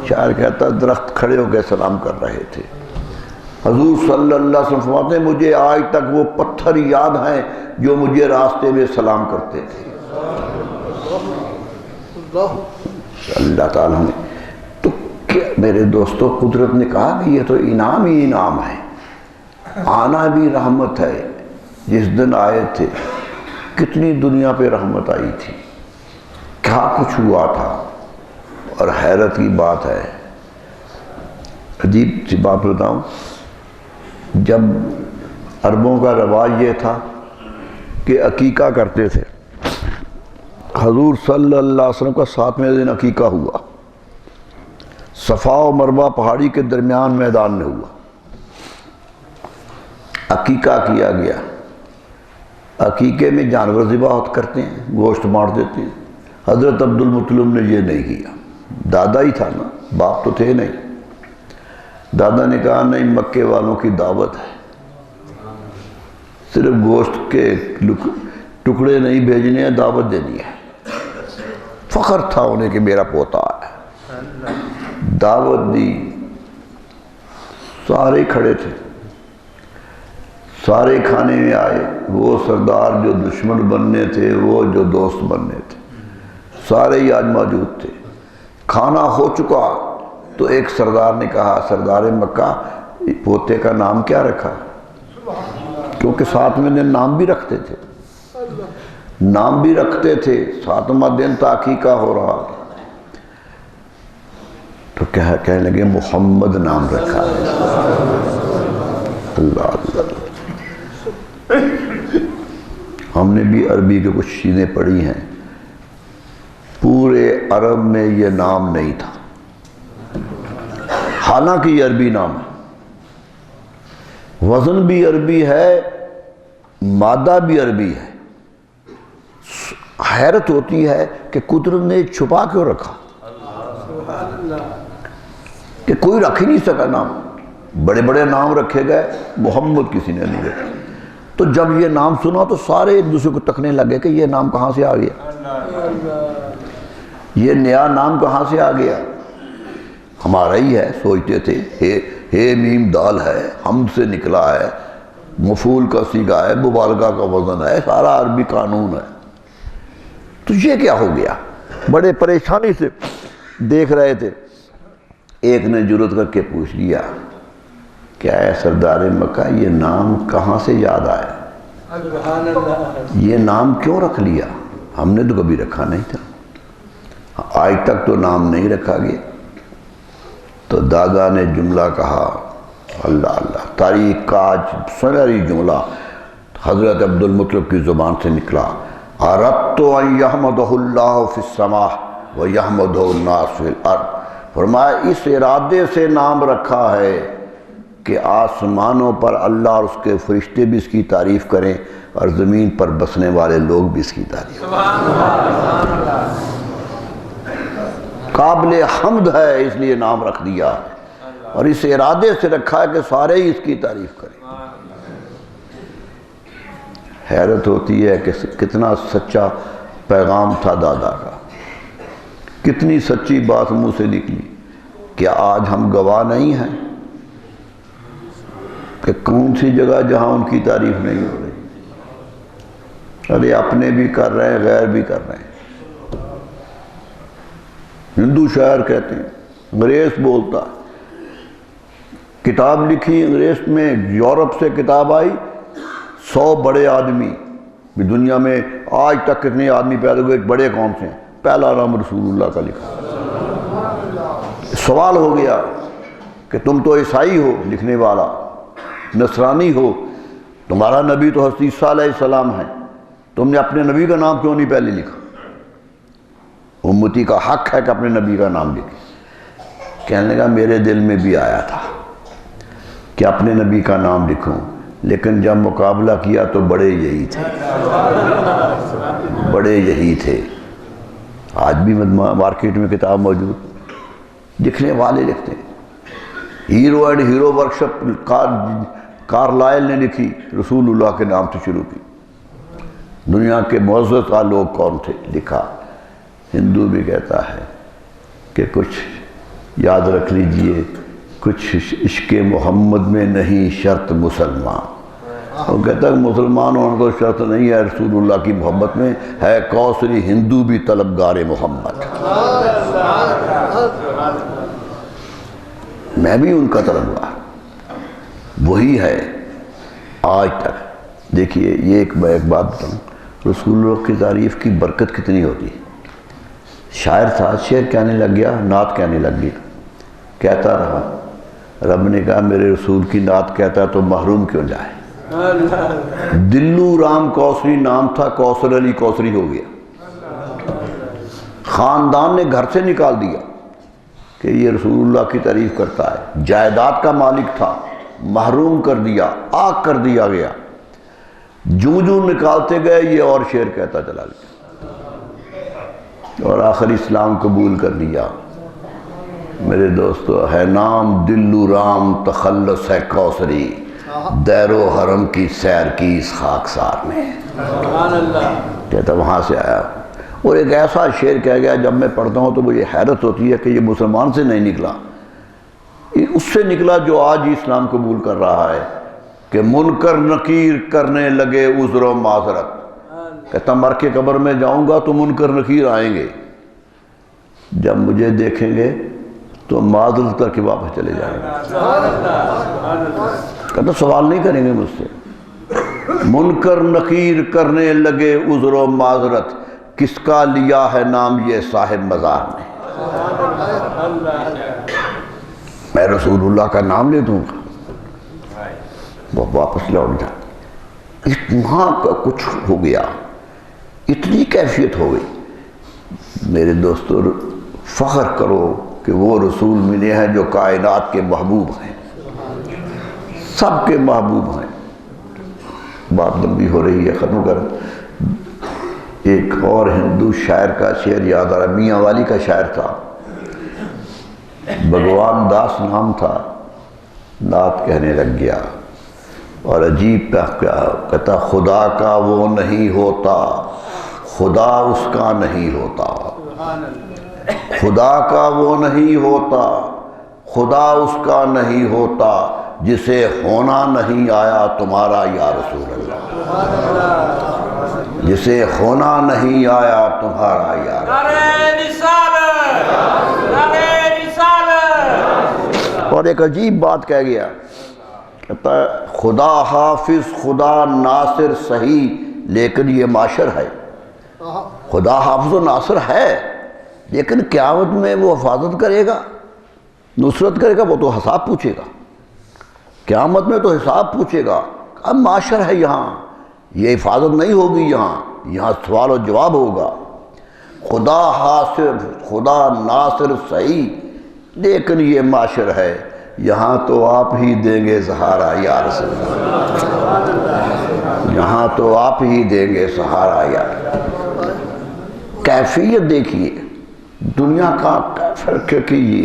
شاعر کہتا درخت کھڑے ہو کے سلام کر رہے تھے. حضور صلی اللہ علیہ وسلم فرماتے ہیں مجھے آج تک وہ پتھر یاد ہیں جو مجھے راستے میں سلام کرتے تھے. اللہ تعالیٰ نے تو کیا میرے دوستو قدرت نے کہا کہ یہ تو انعام ہی انعام ہے. آنا بھی رحمت ہے. جس دن آئے تھے کتنی دنیا پہ رحمت آئی تھی, کیا کچھ ہوا تھا. اور حیرت کی بات ہے, عجیب سی بات بتاؤں, جب عربوں کا رواج یہ تھا کہ عقیقہ کرتے تھے, حضور صلی اللہ علیہ وسلم کا 7ویں دن عقیقہ ہوا. صفا و مروہ پہاڑی کے درمیان میدان میں ہوا. عقیقہ کیا گیا. عقیقے میں جانور ذبح کرتے ہیں, گوشت مار دیتے ہیں. حضرت عبد المطلب نے یہ نہیں کیا. دادا ہی تھا نا, باپ تو تھے نہیں. دادا نے کہا نہیں, مکے والوں کی دعوت ہے, صرف گوشت کے ٹکڑے نہیں بھیجنے ہیں, دعوت دینی ہے. فخر تھا انہیں کہ میرا پوتا ہے. دعوت دی. سارے کھڑے تھے, سارے کھانے میں آئے. وہ سردار جو دشمن بننے تھے, وہ جو دوست بننے تھے, سارے ہی آج موجود تھے. کھانا ہو چکا تو ایک سردار نے کہا سردار مکہ پوتے کا نام کیا رکھا, کیونکہ 7ویں دن نام بھی رکھتے تھے. نام بھی رکھتے تھے. 7واں دن عقیقہ ہو رہا تو کہنے لگے محمد نام رکھا ہے. اللہ اللہ. ہم نے بھی عربی کے کچھ چیزیں پڑھی ہیں. پورے عرب میں یہ نام نہیں تھا, حالانکہ یہ عربی نام ہے. وزن بھی عربی ہے, مادہ بھی عربی ہے. حیرت ہوتی ہے کہ قدرت نے چھپا کیوں رکھا, کہ کوئی رکھ ہی نہیں سکا نام. بڑے بڑے نام رکھے گئے, محمد کسی نے نہیں رکھا. تو جب یہ نام سنا تو سارے ایک دوسرے کو تکنے لگے کہ یہ نام کہاں سے آ گیا, یہ نیا نام کہاں سے آ گیا. ہمارا ہی ہے سوچتے تھے. ہے میم دال ہے, حمد سے نکلا ہے, مفعول کا صیغہ ہے, مبالغہ کا وزن ہے, سارا عربی قانون ہے. تو یہ کیا ہو گیا. بڑے پریشانی سے دیکھ رہے تھے. ایک نے جرأت کر کے پوچھ لیا کیا ہے سردار مکہ یہ نام کہاں سے یاد آیا, یہ نام کیوں رکھ لیا. ہم نے تو کبھی رکھا نہیں تھا, آج تک تو نام نہیں رکھا گیا. تو دادا نے جملہ کہا, اللہ اللہ, تاریخ کا آج سنہری جملہ حضرت عبد المطلب کی زبان سے نکلا. اردت ان یحمدہ اللہ فی السماء و یحمدہ الناس فی الارض. فرمایا اس ارادے سے نام رکھا ہے کہ آسمانوں پر اللہ اور اس کے فرشتے بھی اس کی تعریف کریں اور زمین پر بسنے والے لوگ بھی اس کی تعریف کریں. قابل حمد ہے اس لیے نام رکھ دیا, اور اس ارادے سے رکھا ہے کہ سارے ہی اس کی تعریف کریں. حیرت ہوتی ہے کہ کتنا سچا پیغام تھا دادا کا, کتنی سچی بات منہ سے نکلی. کیا آج ہم گواہ نہیں ہیں کہ کون سی جگہ جہاں ان کی تعریف نہیں ہو رہی. ارے اپنے بھی کر رہے ہیں, غیر بھی کر رہے ہیں. ہندو شاعر کہتے ہیں, انگریز بولتا ہے, کتاب لکھی انگریز میں, یورپ سے کتاب آئی, 100 بڑے آدمی بھی دنیا میں آج تک کتنے آدمی پیدا ہوئے, بڑے کون سے ہیں, پہلا نام رسول اللہ کا لکھا. سوال ہو گیا کہ تم تو عیسائی ہو, لکھنے والا نصرانی ہو, تمہارا نبی تو حضرت عیسیٰ علیہ السلام ہے, تم نے اپنے نبی کا نام کیوں نہیں پہلے لکھا. امتی کا حق ہے کہ اپنے نبی کا نام لکھے. کہنے لگا میرے دل میں بھی آیا تھا کہ اپنے نبی کا نام لکھوں, لیکن جب مقابلہ کیا تو بڑے یہی تھے، بڑے یہی تھے۔ آج بھی مارکیٹ میں کتاب موجود، لکھنے والے لکھتے ہیں۔ Hero and hero workshop Carlyle نے لکھی، رسول اللہ کے نام سے شروع کی۔ دنیا کے معزز لوگ کون تھے لکھا۔ ہندو بھی کہتا ہے کہ کچھ یاد رکھ لیجئے، کچھ عشق محمد میں نہیں شرط مسلمان۔ وہ کہتا ہے کہ مسلمان ہونے کو شرط نہیں ہے رسول اللہ کی محبت میں، ہے کوثری ہندو بھی طلبگار محمد۔ میں بھی ان کا طلبگار، وہی ہے آج تک۔ دیکھیے یہ ایک بات بتاؤں، رسول اللہ کی تعریف کی برکت کتنی ہوتی ہے۔ شاعر تھا، شعر کہنے لگ گیا، نعت کہنے لگ گیا، کہتا رہا، رب نے کہا میرے رسول کی نعت کہتا تو محروم کیوں جائے۔ دلو رام کوثری نام تھا، کوثر علی کوثری ہو گیا۔ خاندان نے گھر سے نکال دیا کہ یہ رسول اللہ کی تعریف کرتا ہے۔ جائیداد کا مالک تھا، محروم کر دیا، آگ کر دیا گیا۔ جوں جوں نکالتے گئے یہ اور شعر کہتا چلا گیا، اور آخر اسلام قبول کر لیا۔ میرے دوستو، ہے نام دلو رام تخلص ہے کوثری، دیر و حرم کی سیر کی اس خاکسار میں۔ کہتا وہاں سے آیا، اور ایک ایسا شعر کہہ گیا جب میں پڑھتا ہوں تو مجھے حیرت ہوتی ہے کہ یہ مسلمان سے نہیں نکلا، اس سے نکلا جو آج ہی اسلام قبول کر رہا ہے، کہ منکر نکیر کرنے لگے عذر و معذرت۔ کہتا مر کے قبر میں جاؤں گا تو منکر نکیر آئیں گے، جب مجھے دیکھیں گے تو معذرت کر کے واپس چلے جائیں گے۔ کہتا سوال نہیں کریں گے مجھ سے۔ منکر نکیر کرنے لگے عذر و معذرت، کس کا لیا ہے نام یہ صاحب مزار نے۔ میں رسول اللہ کا نام لے دوں گا، وہ واپس لوٹ جائے۔ وہاں کا کچھ ہو گیا، اتنی کیفیت ہو گئی۔ میرے دوستو، فخر کرو کہ وہ رسول ملے ہیں جو کائنات کے محبوب ہیں، سب کے محبوب ہیں۔ بات لمبی ہو رہی ہے، ختم کر۔ ایک اور ہندو شاعر کا شعر یاد آ رہا، میاں والی کا شاعر تھا، بھگوان داس نام تھا، نعت کہنے لگ گیا اور عجیب کہتا خدا کا وہ نہیں ہوتا، خدا اس کا نہیں ہوتا، خدا کا وہ نہیں ہوتا، خدا اس کا نہیں ہوتا، جسے ہونا نہیں آیا تمہارا یا رسول اللہ، جسے ہونا نہیں آیا تمہارا یا رسول۔ اور ایک عجیب بات کہہ گیا، کہتا ہے خدا حافظ خدا ناصر صحیح، لیکن یہ معاشر ہے۔ خدا حافظ و ناصر ہے، لیکن قیامت میں وہ حفاظت کرے گا، نصرت کرے گا، وہ تو حساب پوچھے گا۔ قیامت میں تو حساب پوچھے گا۔ اب معاشر ہے، یہاں یہ حفاظت نہیں ہوگی، یہاں سوال و جواب ہوگا۔ خدا حافظ خدا ناصر صحیح، لیکن یہ معاشر ہے، یہاں تو آپ ہی دیں گے سہارا یا رسول اللہ، یہاں تو آپ ہی دیں گے سہارا یا رسول اللہ۔ کیفیت دیکھیے دنیا کا، فرق ہے کہ یہ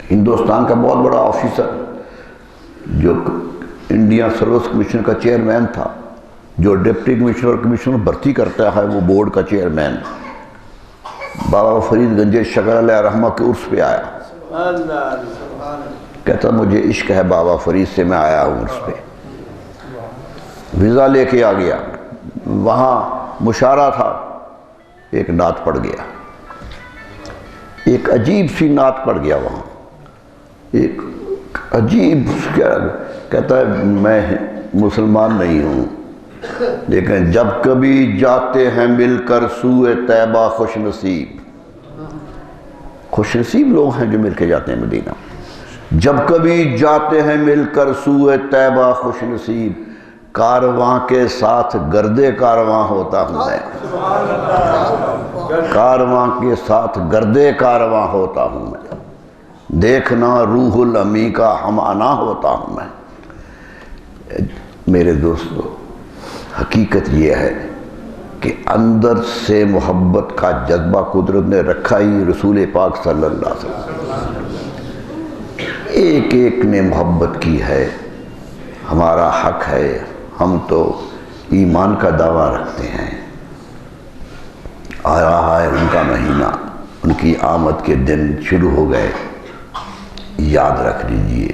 ہندوستان کا بہت بڑا آفیسر جو انڈیا سروس کمیشن کا چیئرمین تھا، جو ڈپٹی کمشنر اور کمشنر بھرتی کرتا ہے، وہ بورڈ کا چیئرمین، بابا فرید گنج شکر علیہ رحمہ کے عرس پہ آیا، کہتا مجھے عشق ہے بابا فرید سے، میں آیا ہوں عرس پہ، ویزا لے کے آ گیا، وہاں مشارہ تھا، ایک نعت پڑھ گیا، ایک عجیب سی نعت پڑھ گیا وہاں، ایک عجیب، کہتا ہے میں مسلمان نہیں ہوں، لیکن جب کبھی جاتے ہیں مل کر سوئے طیبہ خوش نصیب، خوش نصیب لوگ ہیں جو مل کے جاتے ہیں مدینہ، جب کبھی جاتے ہیں مل کر سوئے طیبہ خوش نصیب، کارواں کے ساتھ گردے کارواں ہوتا ہوں میں، کارواں کے ساتھ گردے کارواں ہوتا ہوں میں، دیکھنا روح الامی کا ہم آنا ہوتا ہوں میں۔ میرے دوستو، حقیقت یہ ہے کہ اندر سے محبت کا جذبہ قدرت نے رکھا ہی رسول پاک صلی اللہ علیہ وسلم، ایک ایک نے محبت کی ہے۔ ہمارا حق ہے، ہم تو ایمان کا دعویٰ رکھتے ہیں۔ آ رہا ہے ان کا مہینہ، ان کی آمد کے دن شروع ہو گئے۔ یاد رکھ لیجئے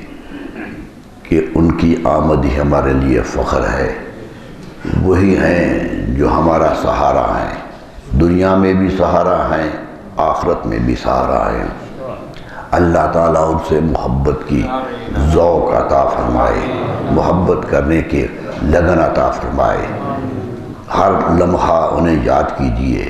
کہ ان کی آمد ہی ہمارے لیے فخر ہے۔ وہی ہیں جو ہمارا سہارا ہیں، دنیا میں بھی سہارا ہیں، آخرت میں بھی سہارا ہیں۔ اللہ تعالیٰ ان سے محبت کی ذوق عطا فرمائے، محبت کرنے کے لگن عطا فرمائے۔ ہر لمحہ انہیں یاد کیجئے،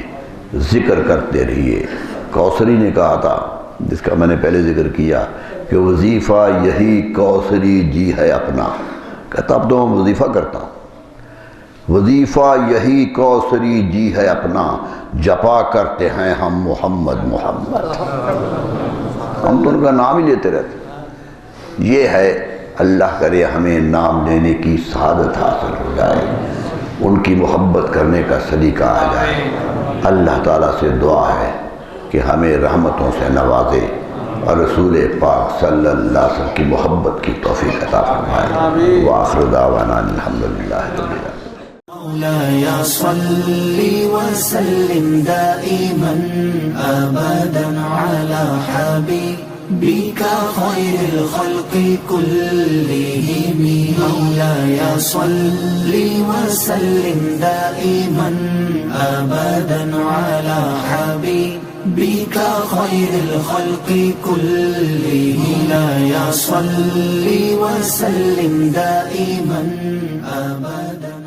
ذکر کرتے رہیے۔ کوثری نے کہا تھا، جس کا میں نے پہلے ذکر کیا، کہ وظیفہ یہی کوثری جی ہے اپنا۔ کہتا اب تو میں وظیفہ کرتا ہوں، وظیفہ یہی کوثری جی ہے اپنا، جپا کرتے ہیں ہم محمد محمد۔ ہم تو ان کا نام ہی لیتے رہتے۔ یہ ہے، اللہ کرے ہمیں نام لینے کی سعادت حاصل ہو جائے، ان کی محبت کرنے کا سلیقہ آ جائے۔ اللہ تعالیٰ سے دعا ہے کہ ہمیں رحمتوں سے نوازے اور رسول پاک صلی اللہ علیہ وسلم کی محبت کی توفیق عطا فرمائے۔ وآخر دعوانا الحمدللہ رب العالمین۔ مولاي صل وسلم دائما أبدا على حبيبك خير الخلق كلهم. مولاي صل وسلم دائما أبدا على حبيبك خير الخلق كلهم. مولاي صل وسلم دائما أبدا